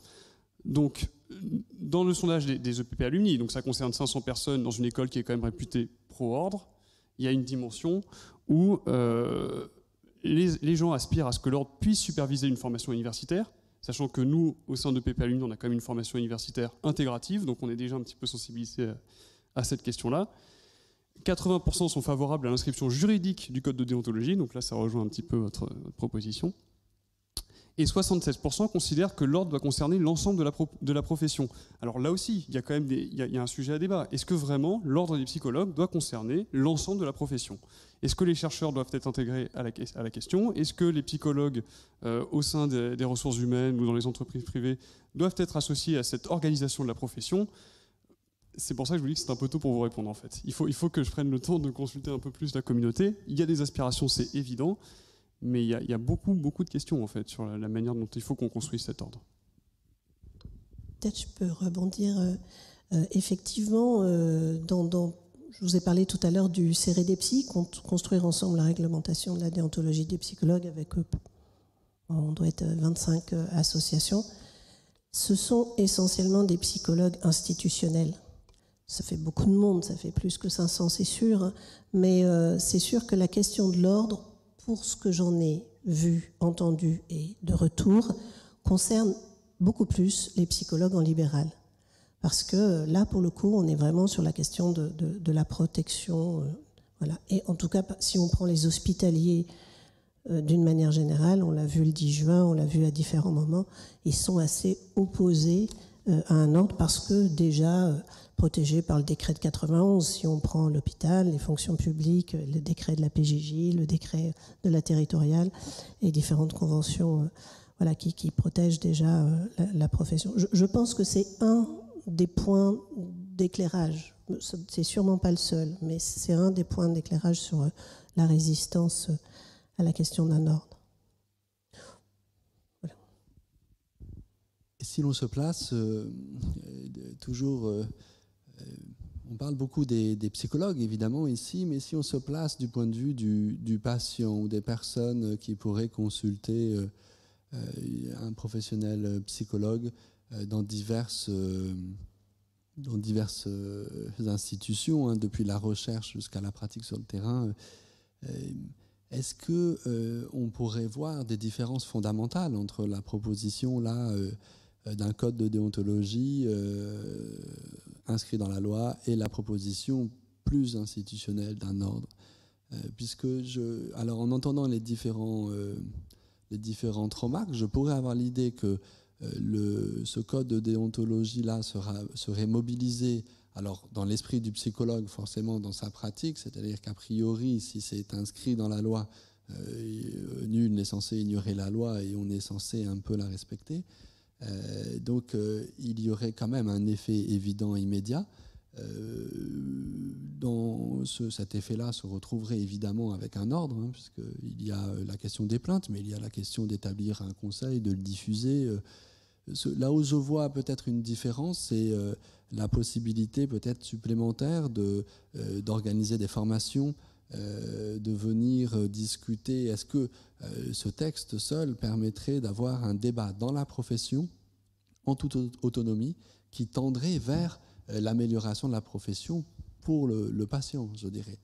Donc, dans le sondage des EPP alumni, donc ça concerne 500 personnes dans une école qui est quand même réputée pro-ordre, il y a une dimension où les gens aspirent à ce que l'ordre puisse superviser une formation universitaire, sachant que nous, au sein de EPP alumni, on a quand même une formation universitaire intégrative, donc on est déjà un petit peu sensibilisé à cette question-là. 80% sont favorables à l'inscription juridique du code de déontologie, donc là ça rejoint un petit peu votre proposition. Et 76% considèrent que l'ordre doit concerner l'ensemble de la profession. Alors là aussi, il y a quand même il y a un sujet à débat. Est-ce que vraiment l'ordre des psychologues doit concerner l'ensemble de la profession ? Est-ce que les chercheurs doivent être intégrés à la question ? Est-ce que les psychologues au sein des ressources humaines ou dans les entreprises privées doivent être associés à cette organisation de la profession ? C'est pour ça que je vous dis que c'est un peu tôt pour vous répondre en fait. Il faut que je prenne le temps de consulter un peu plus la communauté. Il y a des aspirations, c'est évident. Mais il y a beaucoup de questions en fait sur la manière dont il faut qu'on construise cet ordre. Peut-être je peux rebondir. Effectivement, je vous ai parlé tout à l'heure du CEREDEPSI, construire ensemble la réglementation de la déontologie des psychologues avec on doit être 25 associations. Ce sont essentiellement des psychologues institutionnels. Ça fait beaucoup de monde, ça fait plus que 500 c'est sûr, mais c'est sûr que la question de l'ordre, pour ce que j'en ai vu, entendu et de retour, concerne beaucoup plus les psychologues en libéral. Parce que là, pour le coup, on est vraiment sur la question de la protection. Voilà. Et en tout cas, si on prend les hospitaliers d'une manière générale, on l'a vu le 10 juin, on l'a vu à différents moments, ils sont assez opposés à un ordre parce que déjà protégés par le décret de 91. Si on prend l'hôpital, les fonctions publiques, le décret de la PJJ, le décret de la territoriale et différentes conventions voilà, qui protègent déjà la profession. Je pense que c'est un des points d'éclairage. C'est sûrement pas le seul, mais c'est un des points d'éclairage sur la résistance à la question d'un ordre. Voilà. Et si l'on se place toujours... on parle beaucoup des psychologues, évidemment, ici, mais si on se place du point de vue du patient ou des personnes qui pourraient consulter un professionnel psychologue dans diverses institutions, depuis la recherche jusqu'à la pratique sur le terrain, est-ce qu'on pourrait voir des différences fondamentales entre la proposition là d'un code de déontologie inscrit dans la loi et la proposition plus institutionnelle d'un ordre, alors en entendant les différentes remarques, je pourrais avoir l'idée que ce code de déontologie là serait mobilisé, alors dans l'esprit du psychologue forcément dans sa pratique, c'est-à-dire qu'a priori si c'est inscrit dans la loi, nul n'est censé ignorer la loi et on est censé un peu la respecter. Donc il y aurait quand même un effet évident immédiat. Cet effet-là se retrouverait évidemment avec un ordre, puisqu'il y a la question des plaintes, mais il y a la question d'établir un conseil, de le diffuser. Là où je vois peut-être une différence, c'est la possibilité peut-être supplémentaire d'organiser des formations, de venir discuter. Est-ce que ce texte seul permettrait d'avoir un débat dans la profession, en toute autonomie, qui tendrait vers l'amélioration de la profession pour le patient, je dirais.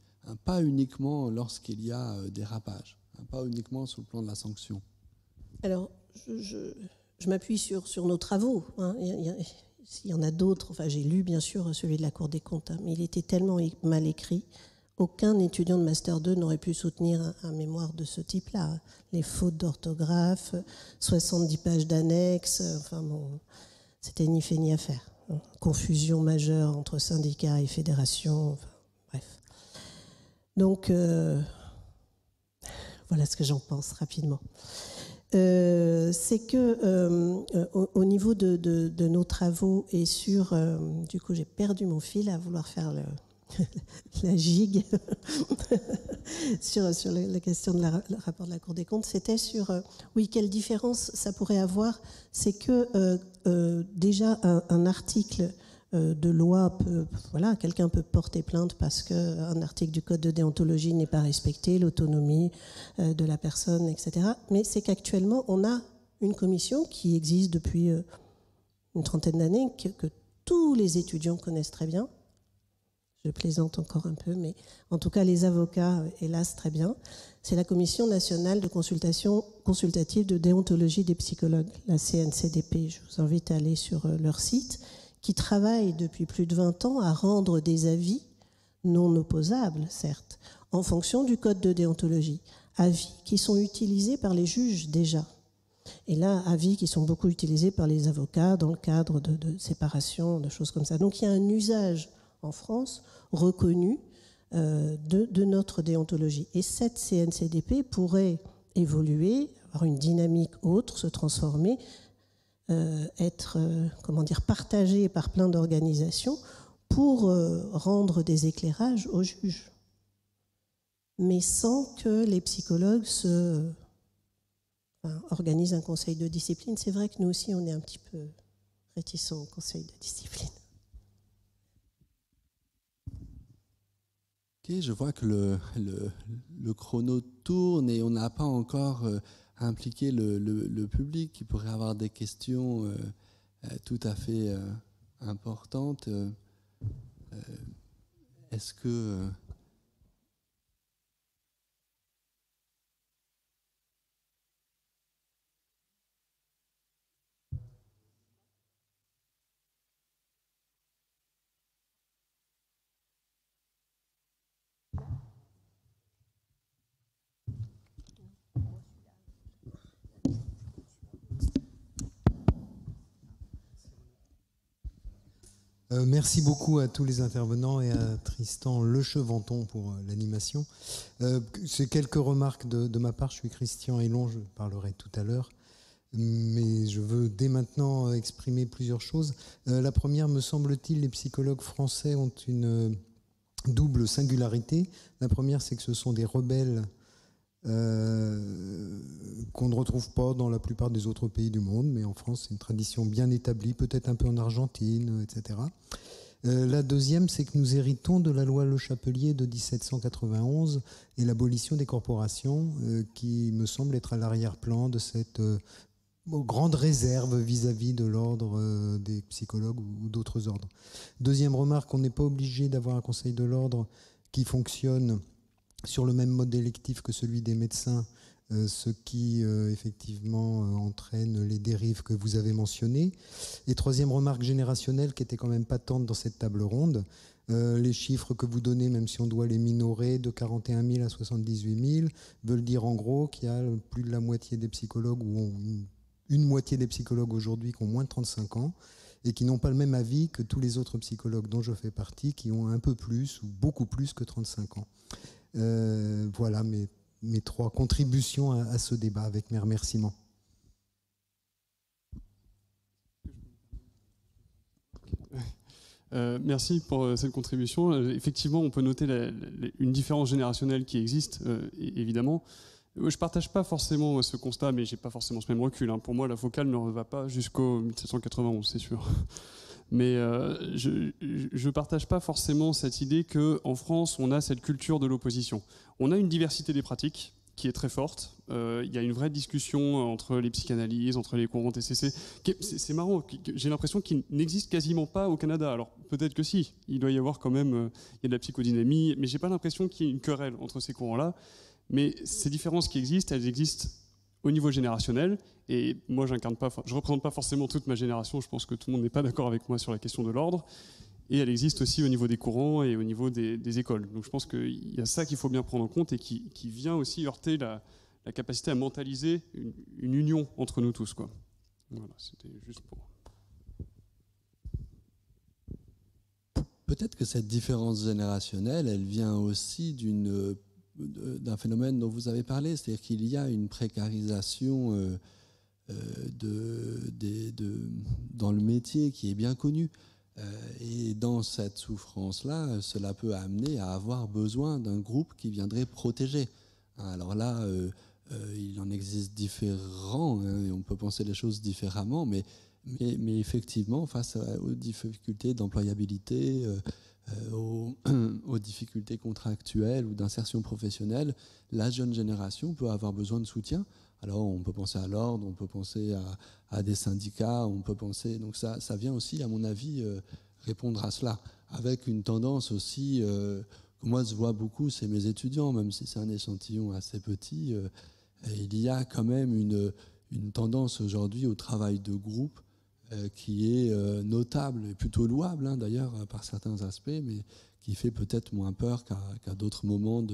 Pas uniquement lorsqu'il y a dérapage, pas uniquement sur le plan de la sanction. Alors, je m'appuie sur nos travaux. Il y en a d'autres. Enfin, j'ai lu, bien sûr, celui de la Cour des comptes, mais il était tellement mal écrit. Aucun étudiant de Master 2 n'aurait pu soutenir un mémoire de ce type-là. Les fautes d'orthographe, 70 pages d'annexes, c'était ni fait ni à faire. Confusion majeure entre syndicats et fédérations, bref. Donc, voilà ce que j'en pense rapidement. C'est que au niveau de nos travaux et sur... du coup, j'ai perdu mon fil à vouloir faire la gigue sur la question de le rapport de la Cour des comptes, c'était sur, oui, quelle différence ça pourrait avoir. C'est que déjà un article de loi quelqu'un peut porter plainte parce qu'un article du Code de déontologie n'est pas respecté, l'autonomie de la personne, etc. Mais c'est qu'actuellement, on a une commission qui existe depuis une trentaine d'années, que tous les étudiants connaissent très bien. Je plaisante encore un peu, mais en tout cas, les avocats, hélas, très bien. C'est la Commission nationale de consultation consultative de déontologie des psychologues, la CNCDP. Je vous invite à aller sur leur site, qui travaille depuis plus de 20 ans à rendre des avis non opposables, certes, en fonction du code de déontologie. Avis qui sont utilisés par les juges déjà. Et là, avis qui sont beaucoup utilisés par les avocats dans le cadre de séparation, de choses comme ça. Donc il y a un usage en France reconnu de notre déontologie. Et cette CNCDP pourrait évoluer, avoir une dynamique autre, se transformer, être partagée par plein d'organisations pour rendre des éclairages aux juges. Mais sans que les psychologues organisent un conseil de discipline. C'est vrai que nous aussi, on est un petit peu réticents au conseil de discipline. Ok, je vois que le chrono tourne et on n'a pas encore impliqué le public qui pourrait avoir des questions tout à fait importantes. Est-ce que... Merci beaucoup à tous les intervenants et à Tristan Lechevanton pour l'animation. C'est quelques remarques de ma part. Je suis Christian Elon, je parlerai tout à l'heure. Mais je veux dès maintenant exprimer plusieurs choses. La première, me semble-t-il, les psychologues français ont une double singularité. La première, c'est que ce sont des rebelles qu'on ne retrouve pas dans la plupart des autres pays du monde, mais en France, c'est une tradition bien établie, peut-être un peu en Argentine, etc. La deuxième, c'est que nous héritons de la loi Le Chapelier de 1791 et l'abolition des corporations, qui me semble être à l'arrière-plan de cette grande réserve vis-à-vis de l'ordre des psychologues ou d'autres ordres. Deuxième remarque, on n'est pas obligé d'avoir un conseil de l'ordre qui fonctionne sur le même mode électif que celui des médecins, ce qui effectivement entraîne les dérives que vous avez mentionnées. Et troisième remarque générationnelle qui était quand même patente dans cette table ronde, les chiffres que vous donnez, même si on doit les minorer, de 41 000 à 78 000, veulent dire en gros qu'il y a plus de la moitié des psychologues, ou une moitié des psychologues aujourd'hui qui ont moins de 35 ans, et qui n'ont pas le même avis que tous les autres psychologues dont je fais partie, qui ont un peu plus ou beaucoup plus que 35 ans. Voilà mes trois contributions à ce débat, avec mes remerciements. Merci pour cette contribution. Effectivement, on peut noter une différence générationnelle qui existe, évidemment. Je ne partage pas forcément ce constat, mais je n'ai pas forcément ce même recul. Pour moi, la focale ne va pas jusqu'au 1791, c'est sûr. Mais je ne partage pas forcément cette idée qu'en France, on a cette culture de l'opposition. On a une diversité des pratiques qui est très forte. Il y a une vraie discussion entre les psychanalyses, entre les courants TCC. C'est marrant, j'ai l'impression qu'il n'existe quasiment pas au Canada. Alors peut-être que si, il doit y avoir quand même il y a de la psychodynamie, mais je n'ai pas l'impression qu'il y ait une querelle entre ces courants-là. Mais ces différences qui existent, elles existent au niveau générationnel, et moi je représente pas forcément toute ma génération, je pense que tout le monde n'est pas d'accord avec moi sur la question de l'ordre, et elle existe aussi au niveau des courants et au niveau des écoles. Donc je pense qu'il y a ça qu'il faut bien prendre en compte et qui vient aussi heurter la capacité à mentaliser une union entre nous tous, quoi. Voilà, c'était juste pour... Peut-être que cette différence générationnelle, elle vient aussi d'un phénomène dont vous avez parlé, c'est-à-dire qu'il y a une précarisation dans le métier qui est bien connue. Et dans cette souffrance-là, cela peut amener à avoir besoin d'un groupe qui viendrait protéger. Alors là, il en existe différents, et on peut penser les choses différemment, mais effectivement, face aux difficultés d'employabilité, aux difficultés contractuelles ou d'insertion professionnelle, la jeune génération peut avoir besoin de soutien. Alors on peut penser à l'ordre, on peut penser à des syndicats, on peut penser... Donc ça vient aussi, à mon avis, répondre à cela, avec une tendance aussi... que moi je vois beaucoup, c'est mes étudiants, même si c'est un échantillon assez petit, il y a quand même une tendance aujourd'hui au travail de groupe qui est notable et plutôt louable, hein, d'ailleurs, par certains aspects, mais qui fait peut-être moins peur qu'à d'autres moments,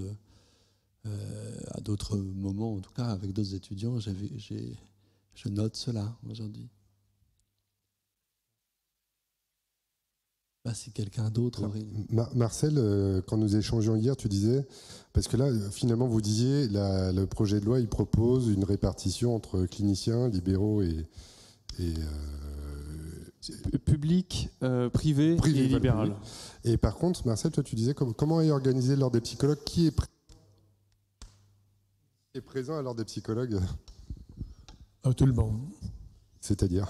en tout cas avec d'autres étudiants. Je note cela aujourd'hui. Si quelqu'un d'autre aurait... Marcel, quand nous échangeons hier, tu disais, parce que là, finalement, vous disiez, le projet de loi, il propose une répartition entre cliniciens, libéraux et public, privé et libéral. Et par contre, Marcel, toi, tu disais comment est organisé l'ordre des psychologues? Qui est présent à l'ordre des psychologues? Tout le monde. C'est-à-dire?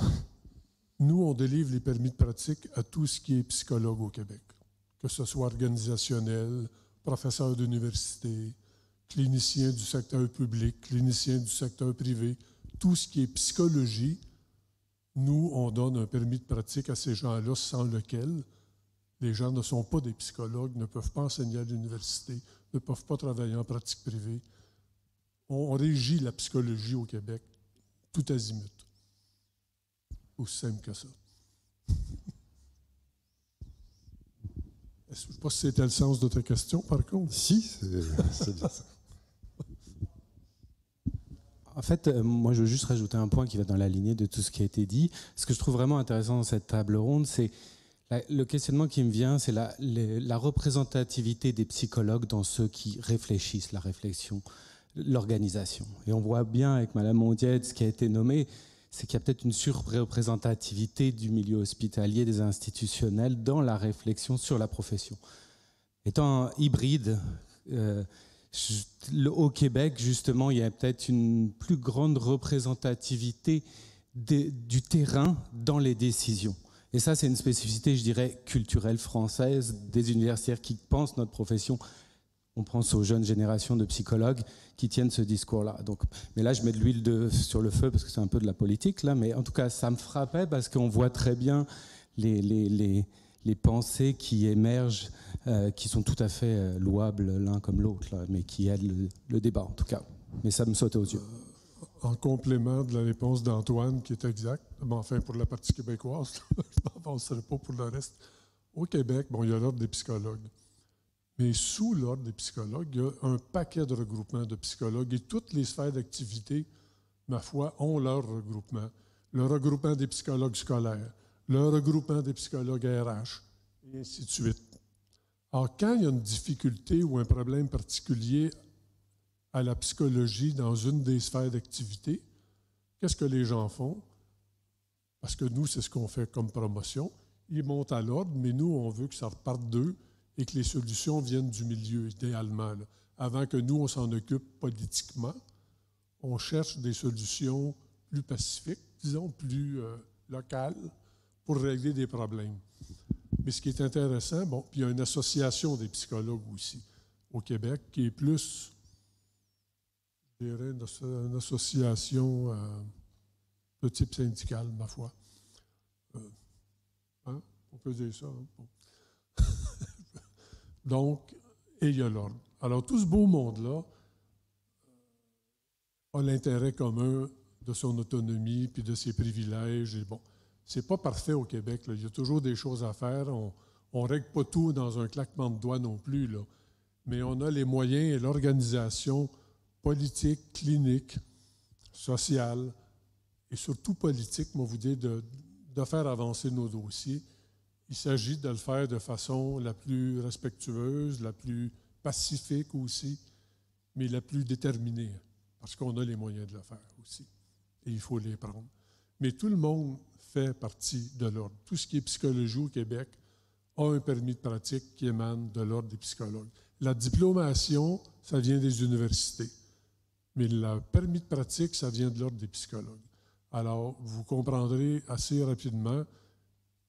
Nous, on délivre les permis de pratique à tout ce qui est psychologue au Québec, que ce soit organisationnel, professeur d'université, clinicien du secteur public, clinicien du secteur privé, tout ce qui est psychologie. Nous, on donne un permis de pratique à ces gens-là sans lequel les gens ne sont pas des psychologues, ne peuvent pas enseigner à l'université, ne peuvent pas travailler en pratique privée. On régit la psychologie au Québec, tout azimut. Aussi simple que ça. Je ne sais pas si c'était le sens de ta question, par contre. Si, c'est bien ça. En fait, moi, je veux juste rajouter un point qui va dans la lignée de tout ce qui a été dit. Ce que je trouve vraiment intéressant dans cette table ronde, c'est le questionnement qui me vient, c'est la représentativité des psychologues dans ceux qui réfléchissent, la réflexion, l'organisation. Et on voit bien avec Mme Mondiette, ce qui a été nommé, c'est qu'il y a peut-être une surreprésentativité du milieu hospitalier, des institutionnels, dans la réflexion sur la profession. Étant hybride, au Québec, justement, il y a peut-être une plus grande représentativité du terrain dans les décisions. Et ça, c'est une spécificité, je dirais, culturelle française, des universitaires qui pensent notre profession. On pense aux jeunes générations de psychologues qui tiennent ce discours-là. Donc, mais là, je mets de l'huile sur le feu parce que c'est un peu de la politique, là. Mais en tout cas, ça me frappait parce qu'on voit très bien les pensées qui émergent, qui sont tout à fait louables l'un comme l'autre, là, mais qui aident le débat, en tout cas. Mais ça me sautait aux yeux. En complément de la réponse d'Antoine, qui est exacte, mais enfin pour la partie québécoise, je ne m'avancerai pas pour le reste. Au Québec, bon, il y a l'ordre des psychologues. Mais sous l'ordre des psychologues, il y a un paquet de regroupements de psychologues et toutes les sphères d'activité, ma foi, ont leur regroupement. Le regroupement des psychologues scolaires, le regroupement des psychologues RH, et ainsi de suite. Alors, quand il y a une difficulté ou un problème particulier à la psychologie dans une des sphères d'activité, qu'est-ce que les gens font? Parce que nous, c'est ce qu'on fait comme promotion. Ils montent à l'ordre, mais nous, on veut que ça reparte d'eux et que les solutions viennent du milieu, idéalement. Là. Avant que nous, on s'en occupe politiquement, on cherche des solutions plus pacifiques, disons, plus locales, pour régler des problèmes. Mais ce qui est intéressant, bon, puis il y a une association des psychologues aussi au Québec qui est plus, je dirais, une association de type syndical, ma foi. Hein? On peut dire ça. Hein? Bon. Donc, et il y a l'ordre. Alors, tout ce beau monde-là a l'intérêt commun de son autonomie puis de ses privilèges. Et bon, c'est pas parfait au Québec. Là. Il y a toujours des choses à faire. On ne règle pas tout dans un claquement de doigts non plus. Là. Mais on a les moyens et l'organisation politique, clinique, sociale et surtout politique, moi vous dire, de faire avancer nos dossiers. Il s'agit de le faire de façon la plus respectueuse, la plus pacifique aussi, mais la plus déterminée, parce qu'on a les moyens de le faire aussi. Et il faut les prendre. Mais tout le monde fait partie de l'ordre. Tout ce qui est psychologie au Québec a un permis de pratique qui émane de l'ordre des psychologues. La diplomation, ça vient des universités. Mais le permis de pratique, ça vient de l'ordre des psychologues. Alors, vous comprendrez assez rapidement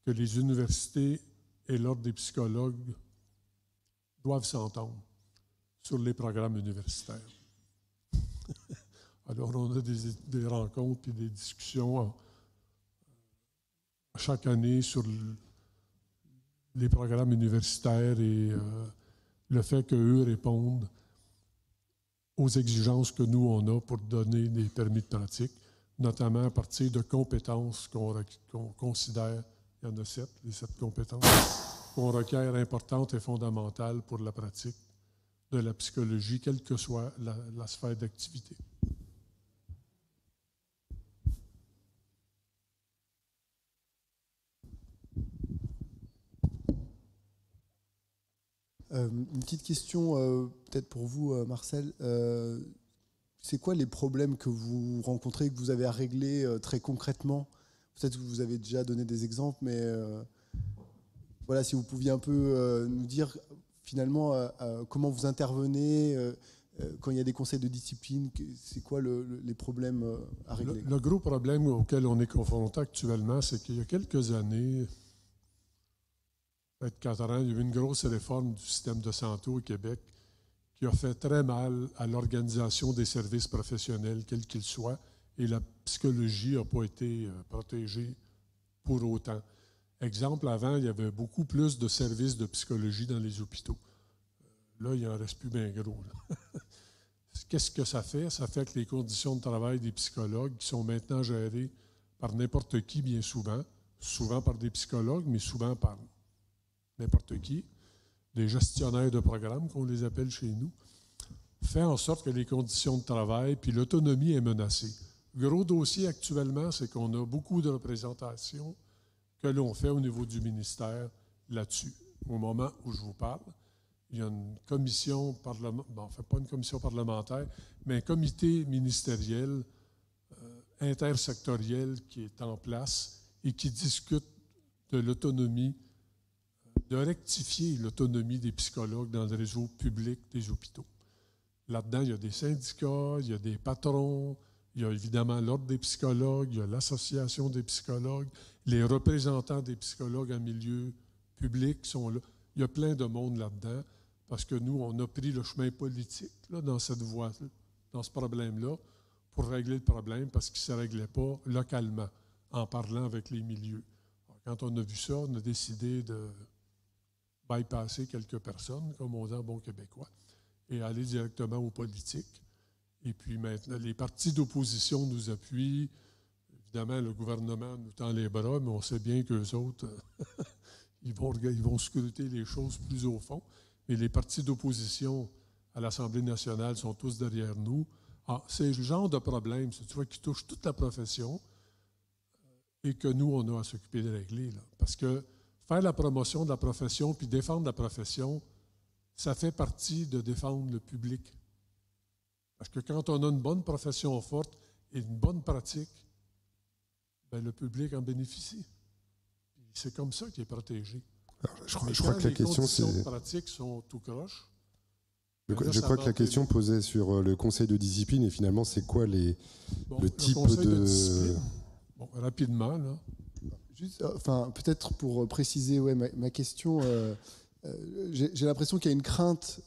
que les universités et l'ordre des psychologues doivent s'entendre sur les programmes universitaires. Alors, on a des rencontres et des discussions chaque année sur les programmes universitaires et le fait qu'eux répondent aux exigences que nous, on a pour donner des permis de pratique. notamment à partir de compétences qu'on considère, il y en a 7, les 7 compétences, qu'on requiert importantes et fondamentales pour la pratique de la psychologie, quelle que soit la sphère d'activité. Une petite question peut-être pour vous, Marcel. C'est quoi les problèmes que vous rencontrez, que vous avez à régler très concrètement? Peut-être que vous avez déjà donné des exemples, mais voilà, si vous pouviez un peu nous dire finalement comment vous intervenez quand il y a des conseils de discipline, c'est quoi les problèmes à régler? Le gros problème auquel on est confronté actuellement, c'est qu'il y a quelques années, peut-être 4 ans, il y a eu une grosse réforme du système de santé au Québec qui a fait très mal à l'organisation des services professionnels, quels qu'ils soient, et la psychologie n'a pas été protégée pour autant. Exemple, avant, il y avait beaucoup plus de services de psychologie dans les hôpitaux. Là, il n'en reste plus bien gros. Qu'est-ce que ça fait? Ça fait que les conditions de travail des psychologues, qui sont maintenant gérées par n'importe qui bien souvent par des psychologues, mais souvent par n'importe qui, des gestionnaires de programmes, qu'on les appelle chez nous, fait en sorte que les conditions de travail puis l'autonomie est menacée. Gros dossier actuellement, c'est qu'on a beaucoup de représentations que l'on fait au niveau du ministère là-dessus. Au moment où je vous parle, il y a une commission parlementaire, bon, enfin pas une commission parlementaire, mais un comité ministériel intersectoriel qui est en place et qui discute de l'autonomie, de rectifier l'autonomie des psychologues dans le réseau public des hôpitaux. Là-dedans, il y a des syndicats, il y a des patrons, il y a évidemment l'Ordre des psychologues, il y a l'Association des psychologues, les représentants des psychologues en milieu public sont là. Il y a plein de monde là-dedans parce que nous, on a pris le chemin politique là, dans cette voie, dans ce problème-là, pour régler le problème parce qu'il ne se réglait pas localement en parlant avec les milieux. Alors, quand on a vu ça, on a décidé de bypasser quelques personnes, comme on dit en bon québécois, et aller directement aux politiques. Et puis maintenant, les partis d'opposition nous appuient. Évidemment, le gouvernement nous tend les bras, mais on sait bien qu'eux autres, ils vont scruter les choses plus au fond. Mais les partis d'opposition à l'Assemblée nationale sont tous derrière nous. Ah, c'est le genre de problème, tu vois, qui touche toute la profession et que nous, on a à s'occuper de régler. Là. Parce que faire la promotion de la profession puis défendre la profession, ça fait partie de défendre le public. Parce que quand on a une bonne profession forte et une bonne pratique, bien, le public en bénéficie. C'est comme ça qu'il est protégé. Alors, je crois que la question, c'est... Les conditions pratiques sont tout croche. Je crois que la question posait sur le conseil de discipline et finalement, c'est quoi le type de discipline? Bon, rapidement, là. Juste, enfin, peut-être pour préciser ma question, j'ai l'impression qu'il y a une crainte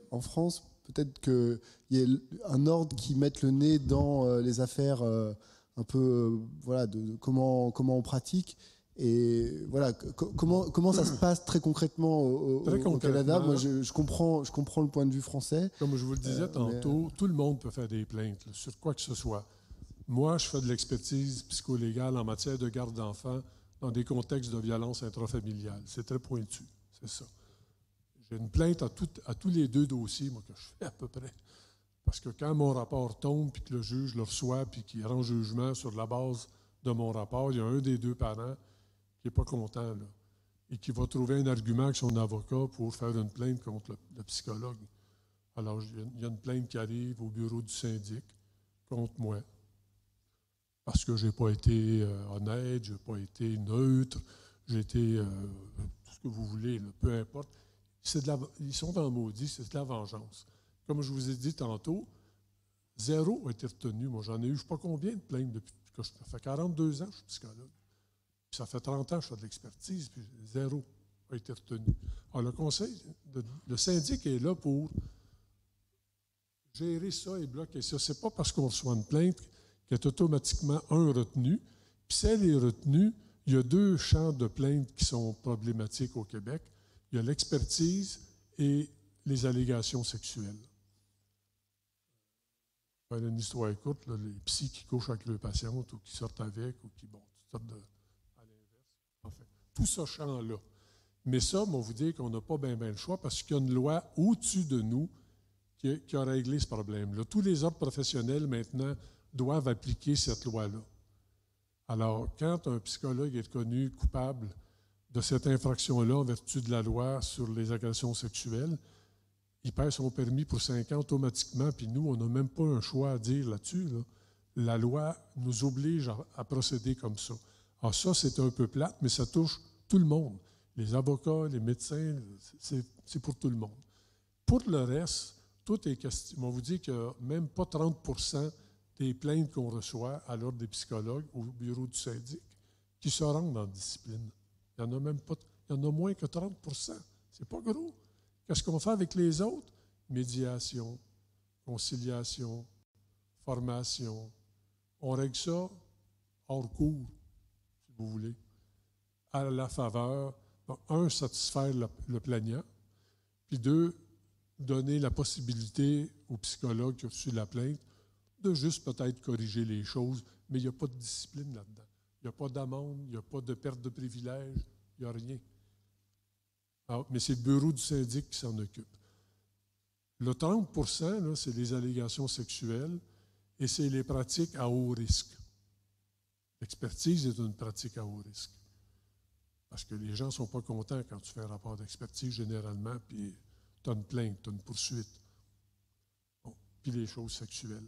en France, peut-être qu'il y ait un ordre qui mette le nez dans les affaires un peu voilà, de comment on pratique. Et voilà, comment ça se passe très concrètement au Canada? Moi, je comprends le point de vue français. Comme je vous le disais tantôt, tout le monde peut faire des plaintes là, sur quoi que ce soit. Moi, je fais de l'expertise psycholégale en matière de garde d'enfants dans des contextes de violence intrafamiliale. C'est très pointu, c'est ça. J'ai une plainte à tous les 2 dossiers, moi, que je fais à peu près. Parce que quand mon rapport tombe, puis que le juge le reçoit, puis qu'il rend jugement sur la base de mon rapport, il y a un des 2 parents qui n'est pas content, là, et qui va trouver un argument avec son avocat pour faire une plainte contre le psychologue. Alors, il y a une plainte qui arrive au bureau du syndic contre moi. Parce que je n'ai pas été honnête, je n'ai pas été neutre, j'ai été tout ce que vous voulez, là, peu importe. Ils sont en maudit, c'est de la vengeance. Comme je vous ai dit tantôt, 0 a été retenu. Moi, j'en ai eu je ne sais pas combien de plaintes depuis que ça fait 42 ans que je suis psychologue. Puis ça fait 30 ans que je fais de l'expertise, puis 0 a été retenu. Alors, le syndic est là pour gérer ça et bloquer ça. Ce n'est pas parce qu'on reçoit une plainte qu'il y a automatiquement un retenu. Puis si elle est retenue, il y a 2 champs de plainte qui sont problématiques au Québec. Il y a l'expertise et les allégations sexuelles. faire une histoire courte, là, les psys qui couchent avec leurs patientes ou qui sortent avec ou qui, bon, toutes sortes de... à l'inverse. Enfin, tout ce champ-là. Mais ça, on vous dit qu'on n'a pas bien le choix parce qu'il y a une loi au-dessus de nous qui a réglé ce problème-là. Tous les ordres professionnels, maintenant, doivent appliquer cette loi-là. Alors, quand un psychologue est reconnu coupable de cette infraction-là en vertu de la loi sur les agressions sexuelles, il perd son permis pour 5 ans automatiquement, puis nous, on n'a même pas un choix à dire là-dessus. Là. La loi nous oblige à procéder comme ça. Alors ça, c'est un peu plate, mais ça touche tout le monde. Les avocats, les médecins, c'est pour tout le monde. Pour le reste, tout est question. On vous dit que même pas 30% des plaintes qu'on reçoit à l'ordre des psychologues au bureau du syndic qui se rendent en discipline. Il y en a même pas, il y en a moins que 30%. C'est pas gros. Qu'est-ce qu'on fait avec les autres? Médiation, conciliation, formation. On règle ça hors cours, si vous voulez, à la faveur, un, satisfaire le plaignant, puis deux, donner la possibilité au psychologue qui a reçu la plainte de juste peut-être corriger les choses, mais il n'y a pas de discipline là-dedans. Il n'y a pas d'amende, il n'y a pas de perte de privilèges, il n'y a rien. Alors, mais c'est le bureau du syndic qui s'en occupe. Le 30%, là, c'est les allégations sexuelles et c'est les pratiques à haut risque. L'expertise est une pratique à haut risque. Parce que les gens ne sont pas contents quand tu fais un rapport d'expertise généralement, puis tu as une plainte, tu as une poursuite. Bon, puis les choses sexuelles.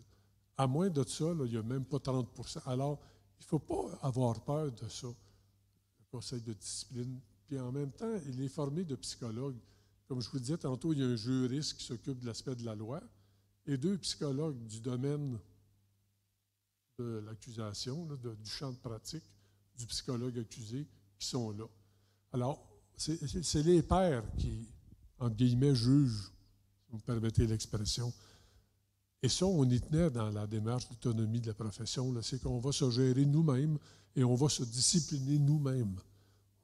À moins de ça, là, il n'y a même pas 30%. Alors, il ne faut pas avoir peur de ça, le conseil de discipline. Puis en même temps, il est formé de psychologues. Comme je vous disais tantôt, il y a un juriste qui s'occupe de l'aspect de la loi et 2 psychologues du domaine de l'accusation, du champ de pratique, du psychologue accusé, qui sont là. Alors, c'est les pairs qui, entre guillemets, jugent, si vous me permettez l'expression. Et ça, on y tenait dans la démarche d'autonomie de la profession, c'est qu'on va se gérer nous-mêmes et on va se discipliner nous-mêmes.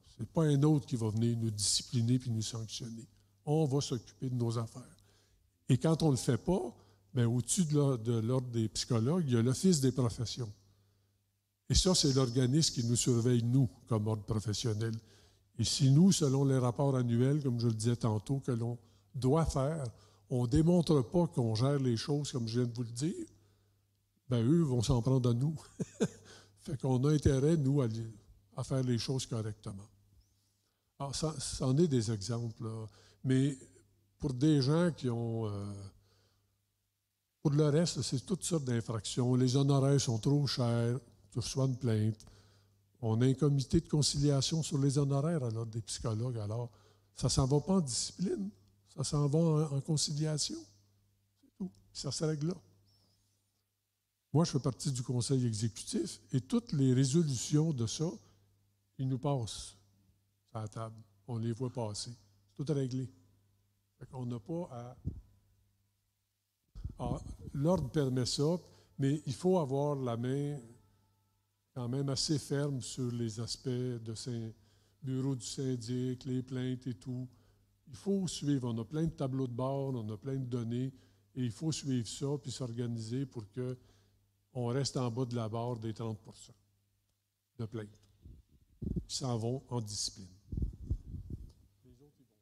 Ce n'est pas un autre qui va venir nous discipliner puis nous sanctionner. On va s'occuper de nos affaires. Et quand on ne le fait pas, bien, au-dessus de l'ordre des psychologues, il y a l'Office des professions. Et ça, c'est l'organisme qui nous surveille, nous, comme ordre professionnel. Et si nous, selon les rapports annuels, comme je le disais tantôt, que l'on doit faire, on ne démontre pas qu'on gère les choses comme je viens de vous le dire, bien, eux vont s'en prendre à nous. Fait qu'on a intérêt, nous, à faire les choses correctement. Alors, ça en est des exemples, là. Mais pour des gens qui ont... pour le reste, c'est toutes sortes d'infractions. Les honoraires sont trop chers, tu reçois une plainte. On a un comité de conciliation sur les honoraires à l'ordre des psychologues. Alors, ça ne s'en va pas en discipline, ça s'en va en conciliation. C'est tout. Ça se règle là. Moi, je fais partie du conseil exécutif et toutes les résolutions de ça, ils nous passent à la table. On les voit passer. C'est tout réglé. Fait qu'on n'a pas à... Alors, l'ordre permet ça, mais il faut avoir la main quand même assez ferme sur les aspects de bureau du syndic, les plaintes et tout. Il faut suivre. On a plein de tableaux de bord, on a plein de données, et il faut suivre ça puis s'organiser pour qu'on reste en bas de la barre des 30% de plaintes qui s'en vont en discipline. Les autres, ils vont.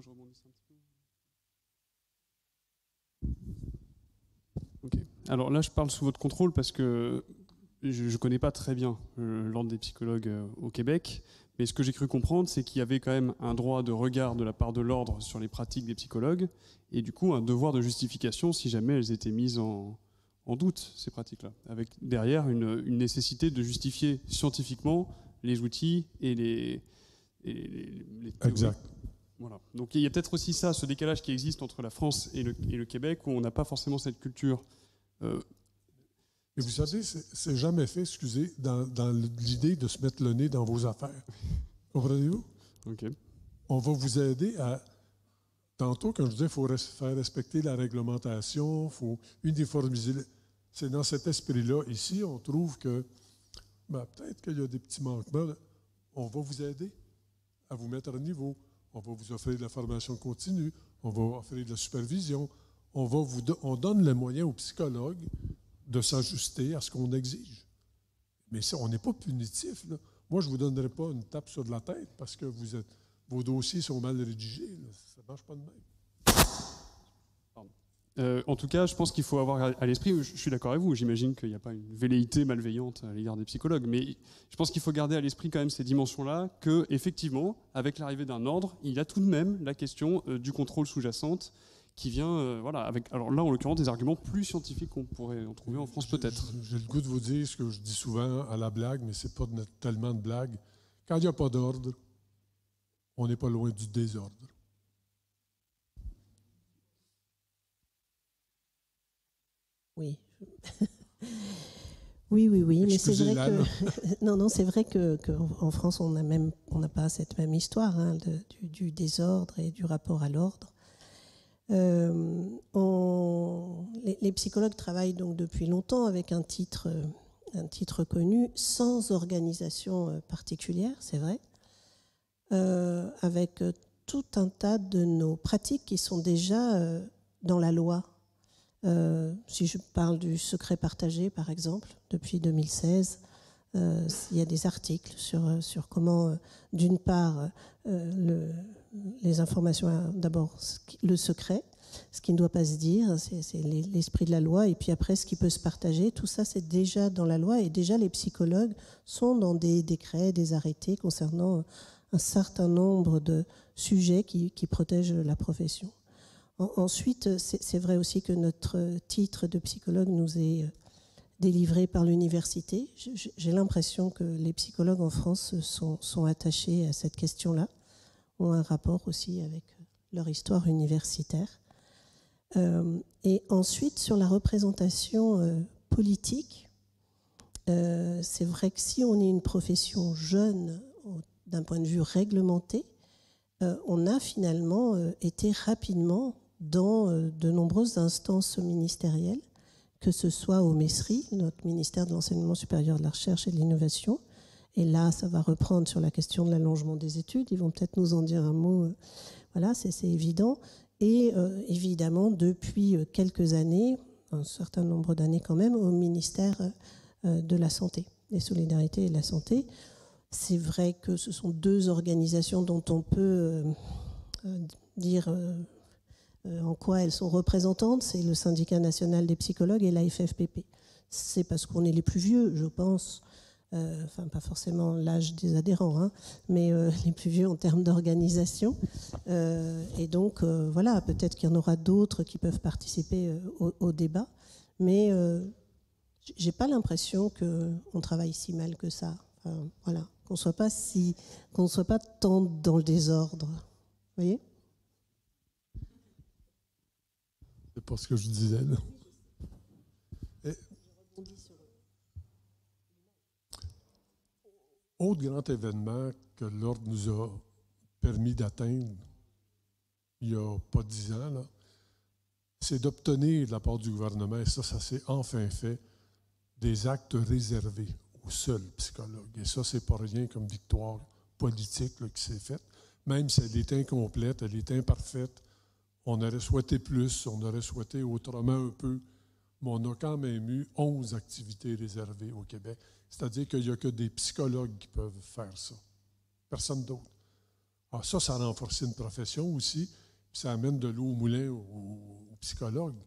Je rebondis un petit peu. Ok. Alors là, je parle sous votre contrôle parce que je ne connais pas très bien l'ordre des psychologues au Québec, mais ce que j'ai cru comprendre, c'est qu'il y avait quand même un droit de regard de la part de l'ordre sur les pratiques des psychologues et du coup un devoir de justification si jamais elles étaient mises en doute, ces pratiques-là, avec derrière une nécessité de justifier scientifiquement les outils et les exact. Voilà. Donc il y a peut-être aussi ça, ce décalage qui existe entre la France et le Québec, où on n'a pas forcément cette culture. Et vous savez, c'est jamais fait, excusez, dans l'idée de se mettre le nez dans vos affaires. Comprenez-vous? OK. On va vous aider à... Tantôt, quand je disais qu'il faut faire respecter la réglementation, il faut uniformiser... C'est dans cet esprit-là. Ici, on trouve que peut-être qu'il y a des petits manquements. On va vous aider à vous mettre à niveau. On va vous offrir de la formation continue. On va offrir de la supervision. on donne les moyens aux psychologues de s'ajuster à ce qu'on exige. Mais ça, on n'est pas punitif, là. Moi, je ne vous donnerai pas une tape sur la tête parce que vos dossiers sont mal rédigés. Là. Ça ne marche pas de même. En tout cas, je pense qu'il faut avoir à l'esprit, je suis d'accord avec vous, j'imagine qu'il n'y a pas une velléité malveillante à l'égard des psychologues, mais je pense qu'il faut garder à l'esprit quand même ces dimensions-là, que effectivement, avec l'arrivée d'un ordre, il y a tout de même la question du contrôle sous-jacente qui vient, avec, alors là en l'occurrence, des arguments plus scientifiques qu'on pourrait en trouver en France peut-être. J'ai le goût de vous dire ce que je dis souvent à la blague, mais c'est pas tellement de blague. Quand il n'y a pas d'ordre, on n'est pas loin du désordre. Oui. oui. Mais c'est vrai que non, c'est vrai que en France, on n'a pas cette même histoire du désordre et du rapport à l'ordre. Les psychologues travaillent donc depuis longtemps avec un titre connu, sans organisation particulière, c'est vrai, avec tout un tas de nos pratiques qui sont déjà dans la loi. Si je parle du secret partagé, par exemple, depuis 2016, il y a des articles sur comment, d'une part, les informations, d'abord, le secret, ce qui ne doit pas se dire, c'est l'esprit de la loi, et puis après, ce qui peut se partager, tout ça, c'est déjà dans la loi, et déjà, les psychologues sont dans des décrets, des arrêtés concernant un certain nombre de sujets qui protègent la profession. Ensuite, c'est vrai aussi que notre titre de psychologue nous est délivré par l'université. J'ai l'impression que les psychologues en France sont attachés à cette question-là, ont un rapport aussi avec leur histoire universitaire. Et ensuite, sur la représentation politique, c'est vrai que si on est une profession jeune d'un point de vue réglementé, on a finalement été rapidement dans de nombreuses instances ministérielles, que ce soit au MESRI, notre ministère de l'Enseignement supérieur de la Recherche et de l'Innovation. Et là, ça va reprendre sur la question de l'allongement des études. Ils vont peut-être nous en dire un mot. Voilà, c'est évident. Et évidemment, depuis quelques années, un certain nombre d'années quand même, au ministère de la Santé, des Solidarités et de la Santé. C'est vrai que ce sont deux organisations dont on peut dire en quoi elles sont représentantes. C'est le Syndicat national des psychologues et la FFPP. C'est parce qu'on est les plus vieux, je pense, enfin pas forcément l'âge des adhérents, mais les plus vieux en termes d'organisation. Et donc, voilà, peut-être qu'il y en aura d'autres qui peuvent participer au débat, mais j'ai pas l'impression qu'on travaille si mal que ça. Enfin, voilà, qu'on soit pas tant dans le désordre. Vous voyez ? C'est pas ce que je disais, là. Autre grand événement que l'Ordre nous a permis d'atteindre il n'y a pas 10 ans, là, c'est d'obtenir de la part du gouvernement, et ça s'est enfin fait, des actes réservés aux seuls psychologues. Et ça, c'est pas rien comme victoire politique là, qui s'est faite. Même si elle est incomplète, elle est imparfaite, on aurait souhaité plus, on aurait souhaité autrement un peu, mais on a quand même eu 11 activités réservées au Québec. C'est-à-dire qu'il n'y a que des psychologues qui peuvent faire ça. Personne d'autre. Alors ça a renforcé une profession aussi, puis ça amène de l'eau au moulin aux psychologues.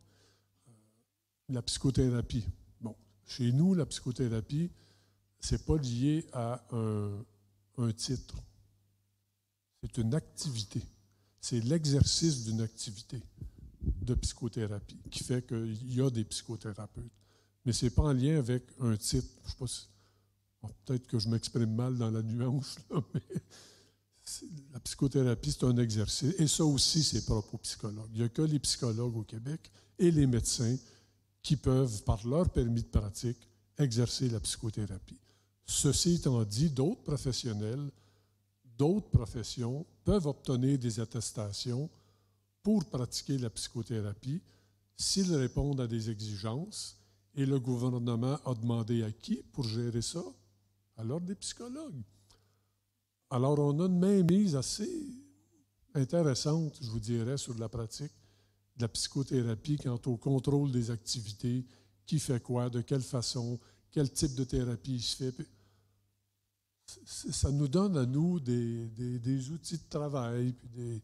La psychothérapie. Bon, chez nous, la psychothérapie, c'est pas lié à un titre. C'est une activité. C'est l'exercice d'une activité de psychothérapie qui fait qu'il y a des psychothérapeutes. Mais ce n'est pas en lien avec un titre. Je sais pas si, peut-être que je m'exprime mal dans la nuance, là, mais la psychothérapie, c'est un exercice. Et ça aussi, c'est propre aux psychologues. Il n'y a que les psychologues au Québec et les médecins qui peuvent, par leur permis de pratique, exercer la psychothérapie. Ceci étant dit, d'autres professionnels, d'autres professions peuvent obtenir des attestations pour pratiquer la psychothérapie s'ils répondent à des exigences. Et le gouvernement a demandé à qui pour gérer ça? À l'Ordre des psychologues. Alors, on a une mainmise assez intéressante, je vous dirais, sur la pratique de la psychothérapie quant au contrôle des activités, qui fait quoi, de quelle façon, quel type de thérapie il se fait. Ça nous donne à nous des outils de travail, puis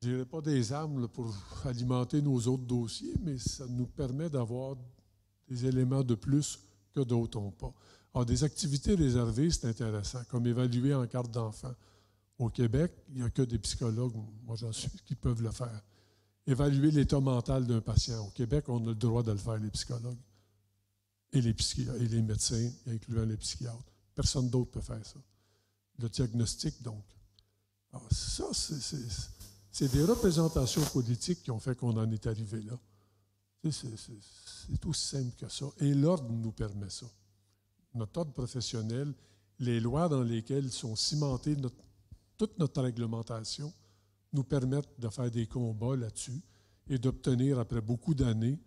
je dirais pas des armes là, pour alimenter nos autres dossiers, mais ça nous permet d'avoir des éléments de plus que d'autres n'ont pas. Alors, des activités réservées, c'est intéressant, comme évaluer en carte d'enfant. Au Québec, il n'y a que des psychologues, moi j'en suis, qui peuvent le faire. Évaluer l'état mental d'un patient. Au Québec, on a le droit de le faire, les psychologues et les médecins, incluant les psychiatres. Personne d'autre peut faire ça. Le diagnostic, donc. Alors, ça, c'est des représentations politiques qui ont fait qu'on en est arrivé là. C'est aussi simple que ça. Et l'ordre nous permet ça. Notre ordre professionnel, les lois dans lesquelles sont cimentées toute notre réglementation, nous permettent de faire des combats là-dessus et d'obtenir, après beaucoup d'années,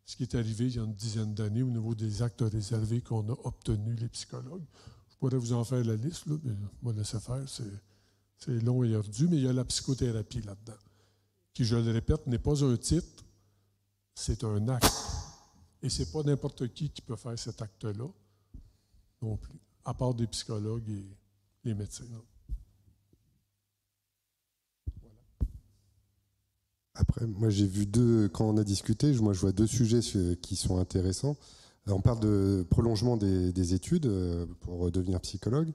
ce qui est arrivé il y a une dizaine d'années au niveau des actes réservés qu'on a obtenus, les psychologues. Je pourrais vous en faire la liste, là, mais on va laisser faire. C'est long et ardu, mais il y a la psychothérapie là-dedans, qui, je le répète, n'est pas un titre, c'est un acte. Et ce n'est pas n'importe qui peut faire cet acte-là, non plus, à part des psychologues et les médecins. Après, moi j'ai vu quand on a discuté, moi je vois deux sujets qui sont intéressants. On parle de prolongement des études pour devenir psychologue.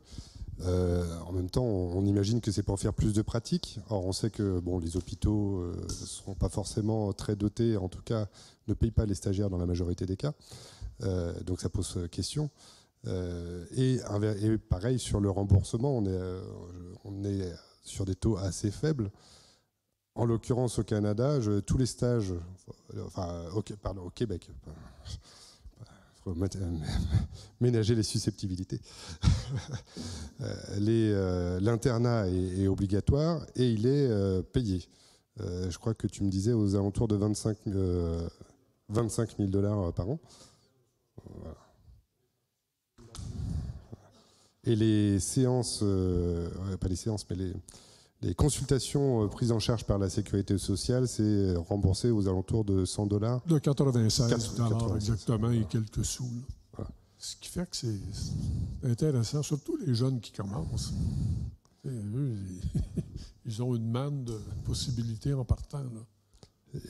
En même temps, on imagine que c'est pour faire plus de pratiques. Or, on sait que les hôpitaux ne seront pas forcément très dotés, en tout cas ne payent pas les stagiaires dans la majorité des cas. Donc ça pose question. Et pareil, sur le remboursement, on est sur des taux assez faibles. En l'occurrence, au Canada, tous les stages, au Québec, il faut ménager les susceptibilités. L'internat est obligatoire et il est payé. Je crois que tu me disais aux alentours de 25 000 $ par an. Voilà. Et les séances, pas les séances, mais les consultations prises en charge par la sécurité sociale, c'est remboursé aux alentours de 100 $. De 96 $ exactement et quelques sous. Voilà. Ce qui fait que c'est intéressant, surtout les jeunes qui commencent. Eux, ils ont une manne de possibilités en partant. Là.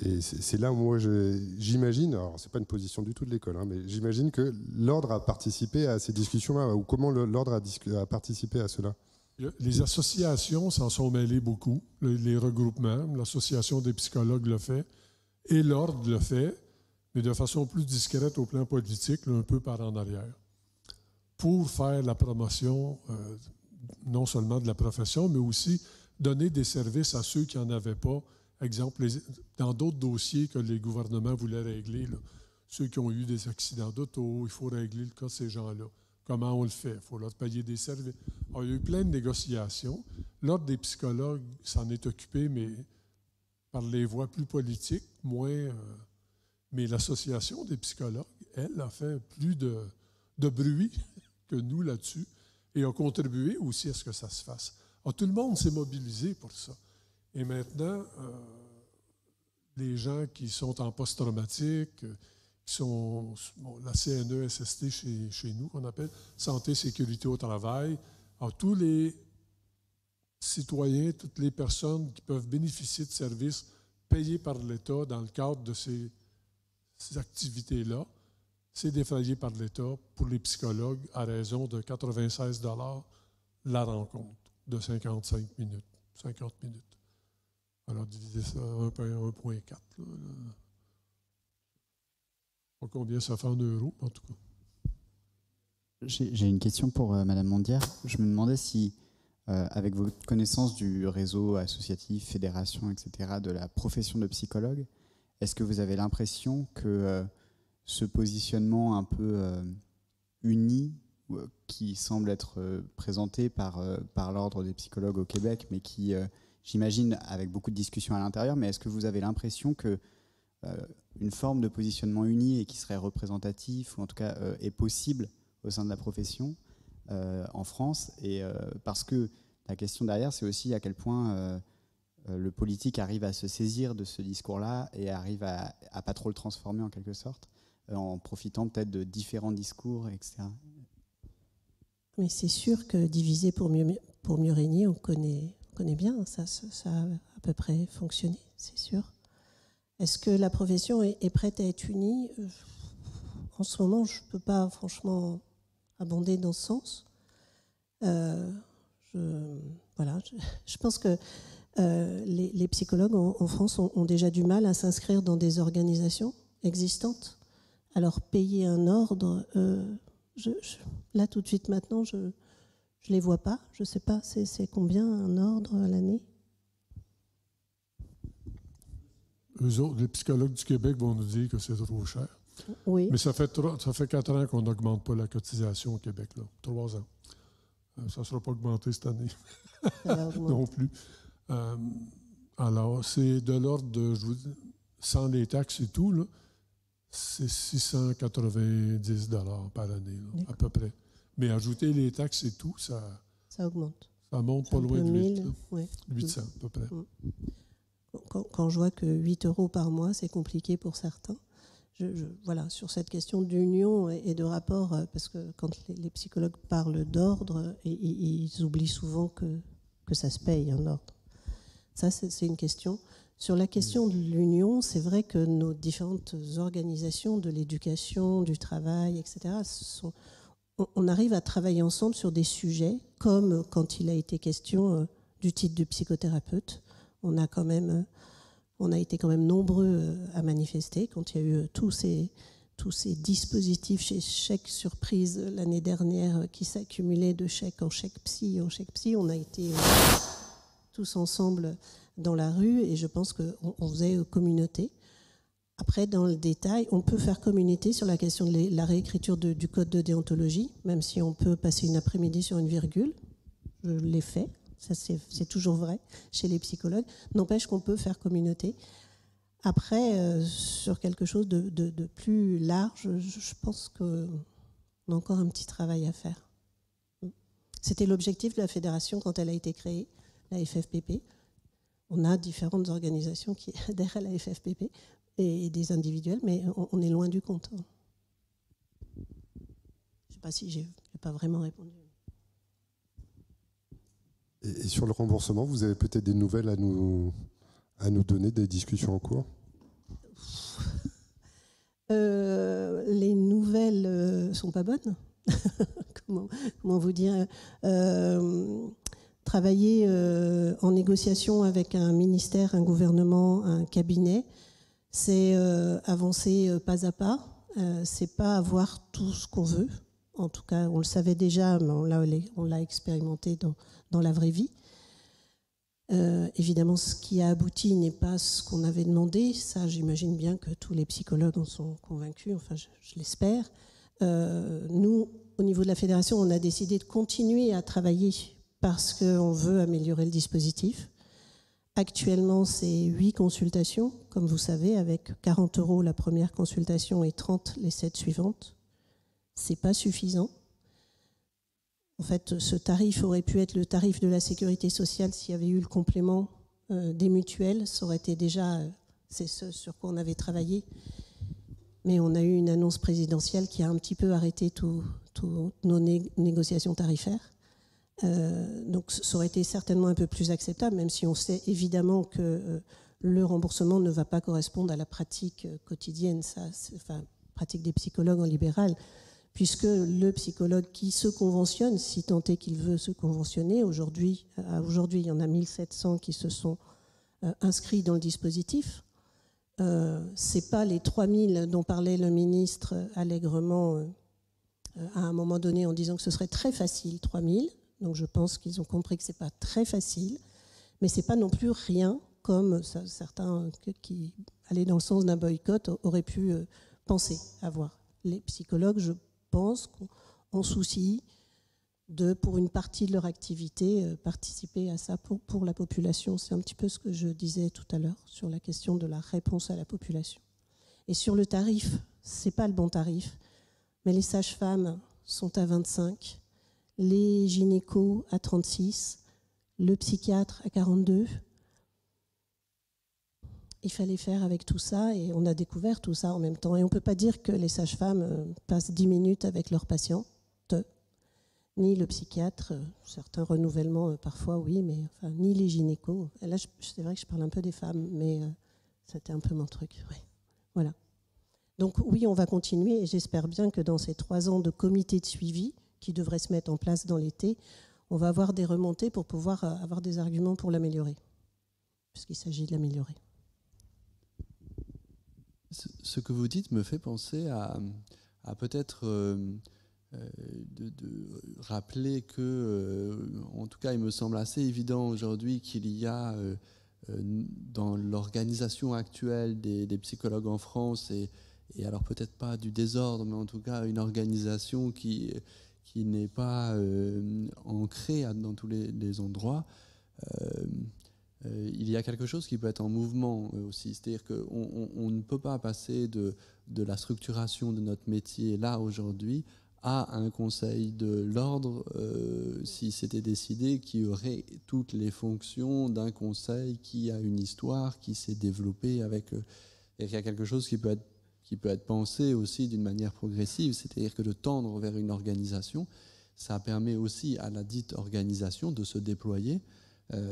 Et c'est là où moi j'imagine, alors c'est pas une position du tout de l'école, mais j'imagine que l'ordre a participé à ces discussions-là, ou comment l'ordre a participé à cela. Les associations s'en sont mêlées beaucoup, les regroupements, l'association des psychologues le fait, et l'ordre le fait, mais de façon plus discrète au plan politique, là, un peu par en arrière, pour faire la promotion non seulement de la profession, mais aussi donner des services à ceux qui n'en avaient pas. Exemple, dans d'autres dossiers que les gouvernements voulaient régler, là, ceux qui ont eu des accidents d'auto, il faut régler le cas de ces gens-là. Comment on le fait? Il faut leur payer des services. Alors, il y a eu plein de négociations. L'ordre des psychologues s'en est occupé, mais par les voies plus politiques, moins. Mais l'association des psychologues, elle, a fait plus de bruit que nous là-dessus et a contribué aussi à ce que ça se fasse. Alors, tout le monde s'est mobilisé pour ça. Et maintenant, les gens qui sont en post-traumatique, qui sont la CNESST chez nous, qu'on appelle Santé, Sécurité au travail. Alors, tous les citoyens, toutes les personnes qui peuvent bénéficier de services payés par l'État dans le cadre de ces activités-là, c'est défrayé par l'État pour les psychologues à raison de 96 $ la rencontre de 50 minutes. Alors, divisez ça 1,4. Pas combien ça fait en euros, en tout cas. J'ai une question pour Madame Mondière. Je me demandais si, avec votre connaissance du réseau associatif, fédération, etc., de la profession de psychologue, est-ce que vous avez l'impression que ce positionnement un peu uni, qui semble être présenté par l'Ordre des psychologues au Québec, mais qui, j'imagine, avec beaucoup de discussions à l'intérieur, mais est-ce que vous avez l'impression que une forme de positionnement uni et qui serait représentatif, ou en tout cas est possible au sein de la profession en France, et parce que la question derrière, c'est aussi à quel point le politique arrive à se saisir de ce discours-là et arrive à pas trop le transformer en quelque sorte, en profitant peut-être de différents discours, etc. Mais c'est sûr que diviser pour mieux régner, on connaît bien, ça a à peu près fonctionné, c'est sûr. Est-ce que la profession est prête à être unie ? En ce moment, je ne peux pas franchement abonder dans ce sens. Je pense que les psychologues en France ont déjà du mal à s'inscrire dans des organisations existantes. Alors payer un ordre, là tout de suite maintenant, je ne les vois pas. Je ne sais pas, c'est combien un ordre à l'année ? Eux autres, les psychologues du Québec vont nous dire que c'est trop cher. Oui. Mais ça fait 4 ans qu'on n'augmente pas la cotisation au Québec. Là. 3 ans. Ça ne sera pas augmenté cette année. Non plus. Alors, c'est de l'ordre de, sans les taxes et tout, là, c'est 690 $ par année, là, à peu près. Mais ajouter les taxes et tout, ça augmente. Ça monte pas loin de 8. Ouais. 800 à peu près. Quand je vois que 8 € par mois, c'est compliqué pour certains. Voilà, sur cette question d'union et de rapport, parce que quand les psychologues parlent d'ordre, ils oublient souvent que ça se paye, un ordre. Ça, c'est une question. Sur la question de l'union, c'est vrai que nos différentes organisations de l'éducation, du travail, etc., on arrive à travailler ensemble sur des sujets, comme quand il a été question du titre de psychothérapeute. On a été quand même nombreux à manifester quand il y a eu tous ces dispositifs chez Chèque Surprise l'année dernière qui s'accumulaient de chèque en chèque psy. On a été tous ensemble dans la rue et je pense qu'on faisait communauté. Après, dans le détail, on peut faire communauté sur la question de la réécriture du code de déontologie, même si on peut passer une après-midi sur une virgule. Je l'ai fait. Ça, c'est toujours vrai chez les psychologues. N'empêche qu'on peut faire communauté. Après, sur quelque chose de plus large, je pense qu'on a encore un petit travail à faire. C'était l'objectif de la fédération quand elle a été créée, la FFPP. On a différentes organisations qui adhèrent à la FFPP et des individuels, mais on est loin du compte. Je ne sais pas si j'ai pas vraiment répondu. Et sur le remboursement, vous avez peut-être des nouvelles à nous donner, des discussions en cours ? Les nouvelles sont pas bonnes. comment vous dire travailler en négociation avec un ministère, un gouvernement, un cabinet, c'est avancer pas à pas. C'est pas avoir tout ce qu'on veut. En tout cas, on le savait déjà, mais on l'a expérimenté dans la vraie vie. Évidemment, ce qui a abouti n'est pas ce qu'on avait demandé. Ça, j'imagine bien que tous les psychologues en sont convaincus, enfin, je l'espère. Nous, au niveau de la fédération, on a décidé de continuer à travailler parce qu'on veut améliorer le dispositif. Actuellement, c'est 8 consultations, comme vous savez, avec 40 € la première consultation et 30 les 7 suivantes. C'est pas suffisant. En fait, ce tarif aurait pu être le tarif de la sécurité sociale s'il y avait eu le complément des mutuelles. Ça aurait été déjà, c'est ce sur quoi on avait travaillé. Mais on a eu une annonce présidentielle qui a un petit peu arrêté toutes nos négociations tarifaires. Donc ça aurait été certainement un peu plus acceptable, même si on sait évidemment que le remboursement ne va pas correspondre à la pratique quotidienne, pratique des psychologues en libéral, puisque le psychologue qui se conventionne, si tant est qu'il veut se conventionner, aujourd'hui, il y en a 1700 qui se sont inscrits dans le dispositif. C'est pas les 3000 dont parlait le ministre allègrement à un moment donné en disant que ce serait très facile, 3000. Donc je pense qu'ils ont compris que c'est pas très facile, mais c'est pas non plus rien comme certains qui allaient dans le sens d'un boycott auraient pu penser avoir. Les psychologues, je pense, ont souci de, pour une partie de leur activité, participer à ça pour la population. C'est un petit peu ce que je disais tout à l'heure sur la question de la réponse à la population. Et sur le tarif, c'est pas le bon tarif, mais les sages-femmes sont à 25, les gynécos à 36, le psychiatre à 42. il fallait faire avec tout ça, et on a découvert tout ça en même temps. Et on ne peut pas dire que les sages-femmes passent 10 minutes avec leurs patients, ni le psychiatre, certains renouvellements parfois, oui, mais enfin, ni les gynécos. Et là, c'est vrai que je parle un peu des femmes, mais c'était un peu mon truc. Ouais. Voilà. Donc oui, on va continuer, et j'espère bien que dans ces 3 ans de comité de suivi, qui devraient se mettre en place dans l'été, on va avoir des remontées pour pouvoir avoir des arguments pour l'améliorer, puisqu'il s'agit de l'améliorer. Ce que vous dites me fait penser à peut-être de rappeler que, en tout cas, il me semble assez évident aujourd'hui qu'il y a dans l'organisation actuelle des psychologues en France, et alors peut-être pas du désordre, mais en tout cas une organisation qui n'est pas ancrée dans tous les endroits. Il y a quelque chose qui peut être en mouvement aussi, c'est-à-dire qu'on ne peut pas passer de la structuration de notre métier là aujourd'hui à un conseil de l'ordre si c'était décidé qu'il y aurait toutes les fonctions d'un conseil qui a une histoire, qui s'est développé avec... et qu'il y a quelque chose qui peut être pensé aussi d'une manière progressive, c'est-à-dire que de tendre vers une organisation, ça permet aussi à la dite organisation de se déployer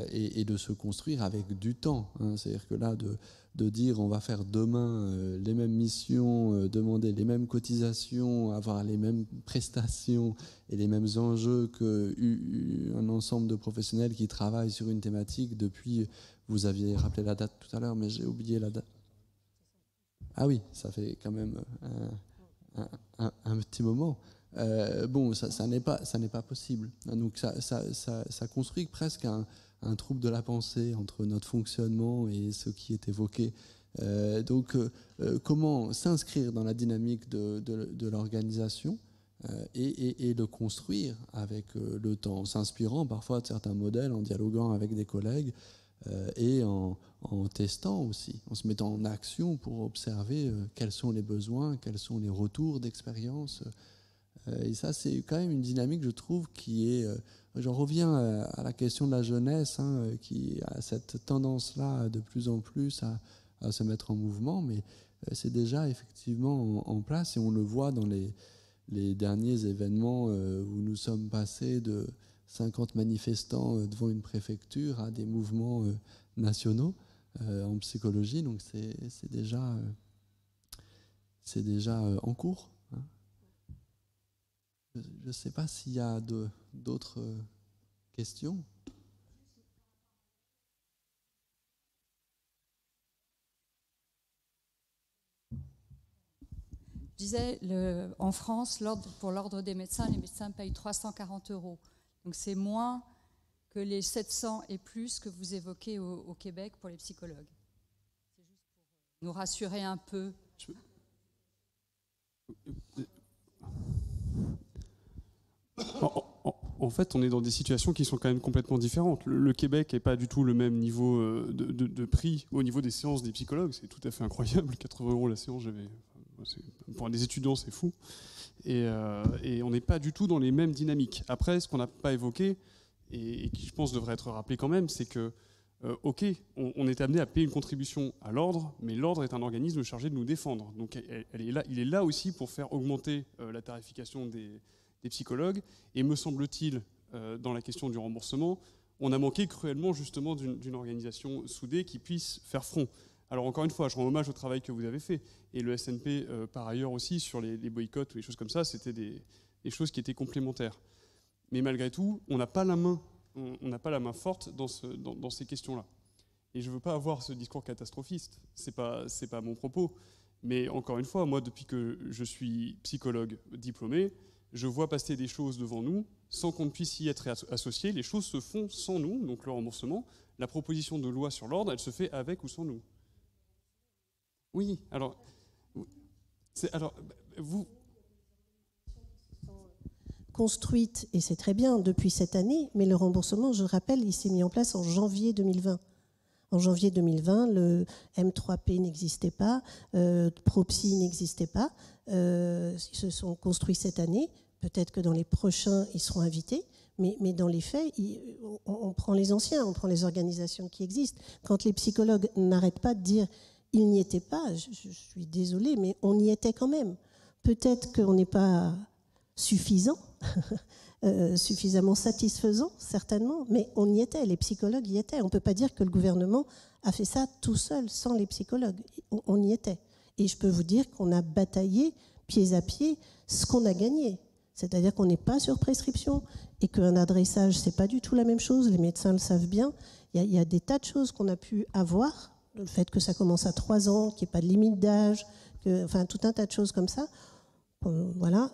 et de se construire avec du temps. C'est-à-dire que là, de dire on va faire demain les mêmes missions, demander les mêmes cotisations, avoir les mêmes prestations et les mêmes enjeux qu'un ensemble de professionnels qui travaillent sur une thématique depuis, vous aviez rappelé la date tout à l'heure, mais j'ai oublié la date. Ah oui, ça fait quand même un petit moment. Bon, ça n'est pas possible. Donc ça construit presque un trouble de la pensée entre notre fonctionnement et ce qui est évoqué. Donc, comment s'inscrire dans la dynamique de l'organisation et le construire avec le temps, en s'inspirant parfois de certains modèles, en dialoguant avec des collègues et en testant aussi, en se mettant en action pour observer quels sont les besoins, quels sont les retours d'expérience. Et ça, c'est quand même une dynamique, je trouve, qui est... J'en reviens à la question de la jeunesse, qui a cette tendance-là de plus en plus à se mettre en mouvement, mais c'est déjà effectivement en place, et on le voit dans les derniers événements où nous sommes passés de 50 manifestants devant une préfecture à des mouvements nationaux en psychologie, donc c'est déjà en cours. Je ne sais pas s'il y a d'autres questions. Je disais, en France, pour l'ordre des médecins, les médecins payent 340 €. Donc c'est moins que les 700 et plus que vous évoquez au Québec pour les psychologues. C'est juste pour nous rassurer un peu. En fait, on est dans des situations qui sont quand même complètement différentes. Le Québec n'est pas du tout le même niveau de prix au niveau des séances des psychologues. C'est tout à fait incroyable. 80 € la séance, pour des étudiants, c'est fou. Et on n'est pas du tout dans les mêmes dynamiques. Après, ce qu'on n'a pas évoqué, et qui, je pense, devrait être rappelé quand même, c'est que, OK, on est amené à payer une contribution à l'ordre, mais l'ordre est un organisme chargé de nous défendre. Donc, il est là aussi pour faire augmenter la tarification des psychologues, et me semble-t-il, dans la question du remboursement, on a manqué cruellement justement d'une organisation soudée qui puisse faire front. Alors encore une fois, je rends hommage au travail que vous avez fait, et le SNP par ailleurs aussi sur les boycotts ou les choses comme ça, c'était des choses qui étaient complémentaires. Mais malgré tout, on n'a pas la main forte dans ces questions-là. Et je ne veux pas avoir ce discours catastrophiste, c'est pas mon propos. Mais encore une fois, moi, depuis que je suis psychologue diplômé, je vois passer des choses devant nous sans qu'on ne puisse y être associé. Les choses se font sans nous, donc le remboursement. La proposition de loi sur l'ordre, elle se fait avec ou sans nous. Oui, alors vous... Construite, et c'est très bien, depuis cette année, mais le remboursement, je rappelle, il s'est mis en place en janvier 2020. En janvier 2020, le M3P n'existait pas, Propsy n'existait pas. Ils se sont construits cette année. Peut-être que dans les prochains, ils seront invités. Mais dans les faits, on prend les anciens, on prend les organisations qui existent. Quand les psychologues n'arrêtent pas de dire « ils n'y étaient pas », je suis désolée, mais on y était quand même. Peut-être qu'on n'est pas suffisant, suffisamment satisfaisant, certainement, mais on y était, les psychologues y étaient. On ne peut pas dire que le gouvernement a fait ça tout seul, sans les psychologues. On y était. Et je peux vous dire qu'on a bataillé, pied à pied, ce qu'on a gagné. C'est-à-dire qu'on n'est pas sur prescription et qu'un adressage, ce n'est pas du tout la même chose. Les médecins le savent bien. Il y a des tas de choses qu'on a pu avoir. Le fait que ça commence à 3 ans, qu'il n'y ait pas de limite d'âge, enfin tout un tas de choses comme ça. Voilà.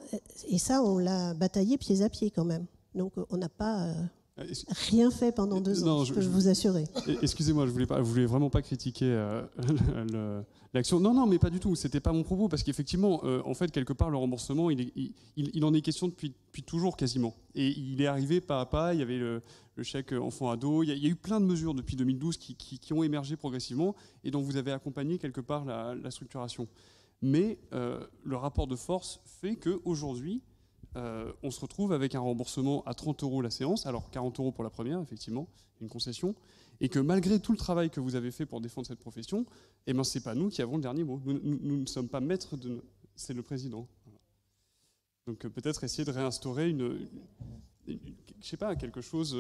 Et ça, on l'a bataillé pied à pied quand même. Donc on n'a pas rien fait pendant 2 ans, non, je peux vous assurer. Excusez-moi, je voulais vraiment pas critiquer l'action. Non, mais pas du tout. C'était pas mon propos, parce qu'effectivement, en fait, quelque part, le remboursement, il en est question depuis toujours quasiment. Et il est arrivé pas à pas. Il y avait le chèque enfant-ado. Il y a eu plein de mesures depuis 2012 qui ont émergé progressivement et dont vous avez accompagné quelque part la structuration. Mais le rapport de force fait qu'aujourd'hui, on se retrouve avec un remboursement à 30 € la séance, alors 40 € pour la première, effectivement, une concession, et que malgré tout le travail que vous avez fait pour défendre cette profession, eh ben, ce n'est pas nous qui avons le dernier mot. Nous ne sommes pas maîtres c'est le président. Voilà. Donc peut-être essayer de réinstaurer je sais pas, quelque chose.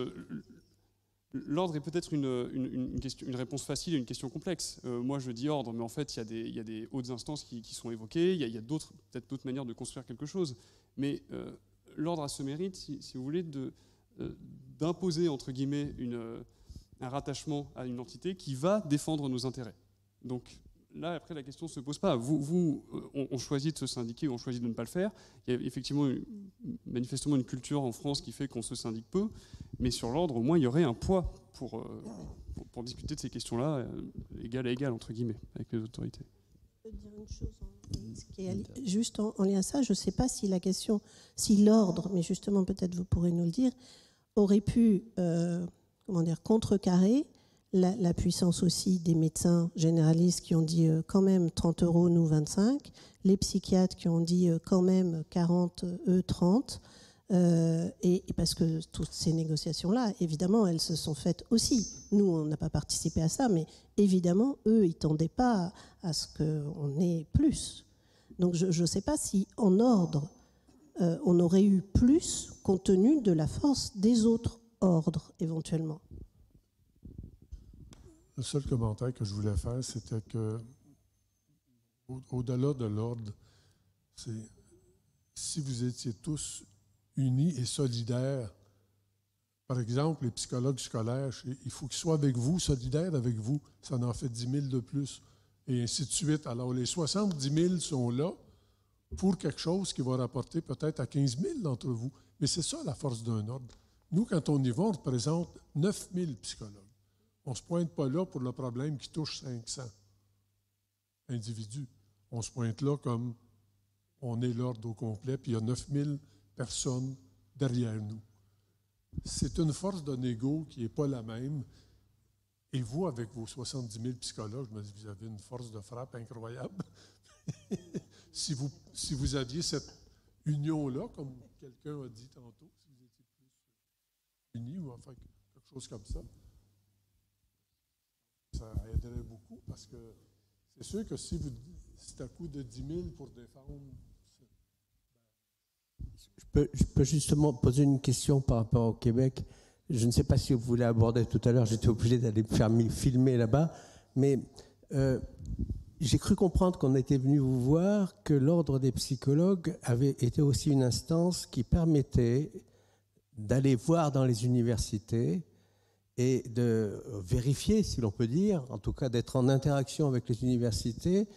L'ordre est peut-être une réponse facile à une question complexe. Moi, je dis ordre, mais en fait, il y a des hautes instances qui sont évoquées. Il y a peut-être d'autres manières de construire quelque chose. Mais l'ordre a ce mérite, si vous voulez, d'imposer, entre guillemets, un rattachement à une entité qui va défendre nos intérêts. Donc là, après, la question ne se pose pas. On choisit de se syndiquer ou on choisit de ne pas le faire. Il y a effectivement, manifestement, une culture en France qui fait qu'on se syndique peu. Mais sur l'ordre, au moins, il y aurait un poids pour discuter de ces questions-là, égal à égal, entre guillemets, avec les autorités. Je peux dire une chose qui est juste en lien à ça. Je ne sais pas si la question, si l'ordre, mais justement, peut-être vous pourrez nous le dire, aurait pu contrecarrer la puissance aussi des médecins généralistes qui ont dit quand même 30 €, nous 25, les psychiatres qui ont dit quand même 40, eux 30, et parce que toutes ces négociations-là, évidemment, elles se sont faites aussi. Nous, on n'a pas participé à ça, mais évidemment, eux, ils ne tendaient pas à ce qu'on ait plus. Donc je ne sais pas si en ordre, on aurait eu plus compte tenu de la force des autres ordres, éventuellement. Le seul commentaire que je voulais faire, c'était que, au-delà de l'ordre, c'est si vous étiez tous unis et solidaires. Par exemple, les psychologues scolaires, il faut qu'ils soient avec vous, solidaires avec vous. Ça en fait 10 000 de plus, et ainsi de suite. Alors, les 70 000 sont là pour quelque chose qui va rapporter peut-être à 15 000 d'entre vous. Mais c'est ça, la force d'un ordre. Nous, quand on y va, on représente 9 000 psychologues. On ne se pointe pas là pour le problème qui touche 500 individus. On se pointe là comme on est l'ordre au complet, puis il y a 9 000 personnes derrière nous. C'est une force de négo qui n'est pas la même. Et vous, avec vos 70 000 psychologues, je me dis, vous avez une force de frappe incroyable. si vous aviez cette union-là, comme quelqu'un a dit tantôt, si vous étiez plus unis ou enfin quelque chose comme ça, ça aiderait beaucoup parce que c'est sûr que si c'est à coup de 10 000 pour défendre. Je peux justement poser une question par rapport au Québec. Je ne sais pas si vous voulez aborder tout à l'heure, j'étais obligé d'aller me faire filmer là-bas, mais j'ai cru comprendre qu'on était venu vous voir que l'Ordre des psychologues avait été aussi une instance qui permettait d'aller voir dans les universités et de vérifier, si l'on peut dire, en tout cas d'être en interaction avec les universités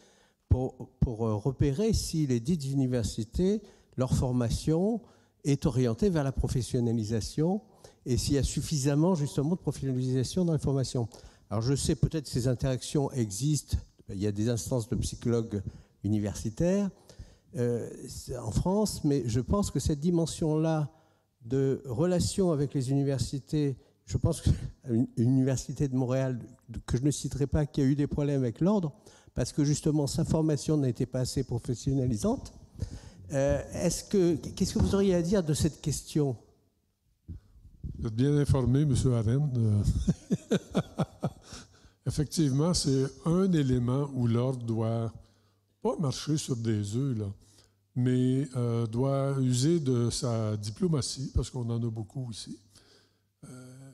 pour repérer si les dites universités, leur formation est orientée vers la professionnalisation et s'il y a suffisamment justement de professionnalisation dans la formation. Alors je sais peut-être que ces interactions existent, il y a des instances de psychologues universitaires en France, mais je pense que cette dimension-là de relation avec les universités, je pense qu'une université de Montréal, que je ne citerai pas, qui a eu des problèmes avec l'ordre, parce que justement sa formation n'était pas assez professionnalisante. Qu'est-ce que vous auriez à dire de cette question ? Vous êtes bien informé, M. Arène. Effectivement, c'est un élément où l'ordre doit pas marcher sur des œufs, là, mais doit user de sa diplomatie, parce qu'on en a beaucoup ici,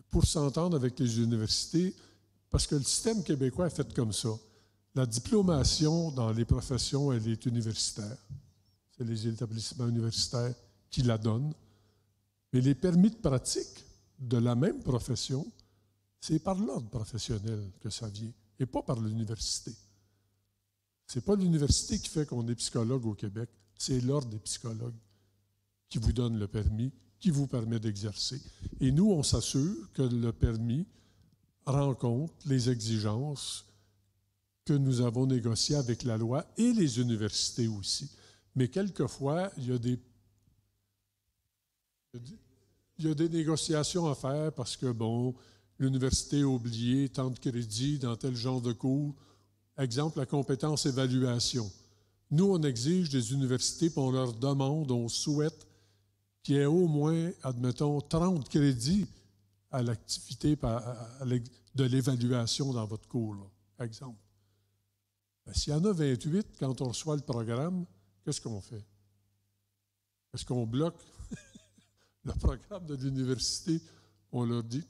pour s'entendre avec les universités, parce que le système québécois est fait comme ça. La diplomation dans les professions, elle est universitaire. C'est les établissements universitaires qui la donnent. Mais les permis de pratique de la même profession, c'est par l'ordre professionnel que ça vient, et pas par l'université. C'est pas l'université qui fait qu'on est psychologue au Québec, c'est l'ordre des psychologues qui vous donne le permis, qui vous permet d'exercer. Et nous, on s'assure que le permis rend compte les exigences que nous avons négociées avec la loi et les universités aussi. Mais quelquefois, il y a des négociations à faire parce que, bon, l'université a oublié tant de crédits dans tel genre de cours. Exemple, la compétence évaluation. Nous, on exige des universités, puis on leur demande, on souhaite qu'il y ait au moins, admettons, 30 crédits à l'activité de l'évaluation dans votre cours, là, exemple. S'il y en a 28, quand on reçoit le programme, qu'est-ce qu'on fait? Est-ce qu'on bloque le programme de l'université? On leur dit,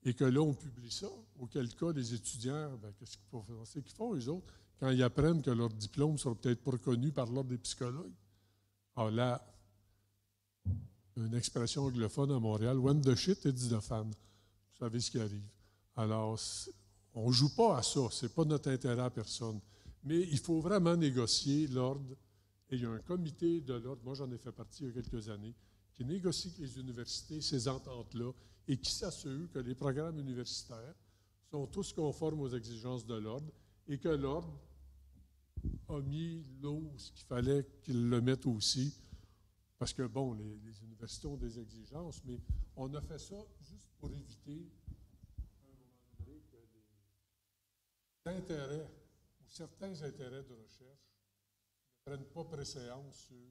et que là, on publie ça, auquel cas, les étudiants, qu'est-ce qu'il faut faire? C'est qu'ils font, eux autres, quand ils apprennent que leur diplôme ne sera peut-être pas reconnu par l'ordre des psychologues. Alors là, une expression anglophone à Montréal, « When the shit hits the fan ». Vous savez ce qui arrive. Alors, on ne joue pas à ça, ce n'est pas notre intérêt à personne. Mais il faut vraiment négocier l'ordre. Et il y a un comité de l'ordre, moi j'en ai fait partie il y a quelques années, qui négocie avec les universités ces ententes-là et qui s'assure que les programmes universitaires sont tous conformes aux exigences de l'ordre et que l'ordre a mis l'eau ce qu'il fallait qu'il le mette aussi. Parce que, bon, les universités ont des exigences, mais on a fait ça juste pour éviter que les intérêts ou certains intérêts de recherche ne prennent pas préséance sur la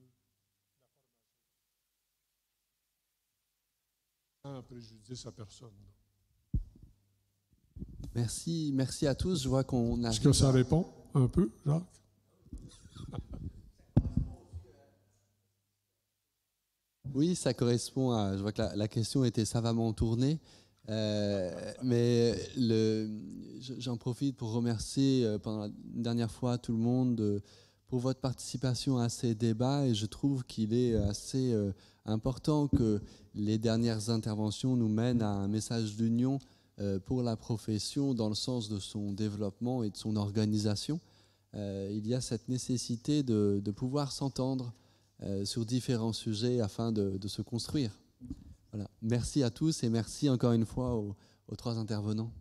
formation sans préjudice à personne. Merci à tous. Je vois qu'on a. Est-ce que ça répond un peu, Jacques? Oui, ça correspond à. Je vois que la question était savamment tournée. Mais j'en profite pour remercier pendant la dernière fois tout le monde pour votre participation à ces débats. Et je trouve qu'il est assez important que les dernières interventions nous mènent à un message d'union pour la profession dans le sens de son développement et de son organisation. Il y a cette nécessité de pouvoir s'entendre sur différents sujets afin de se construire. Voilà. Merci à tous et merci encore une fois aux trois intervenants.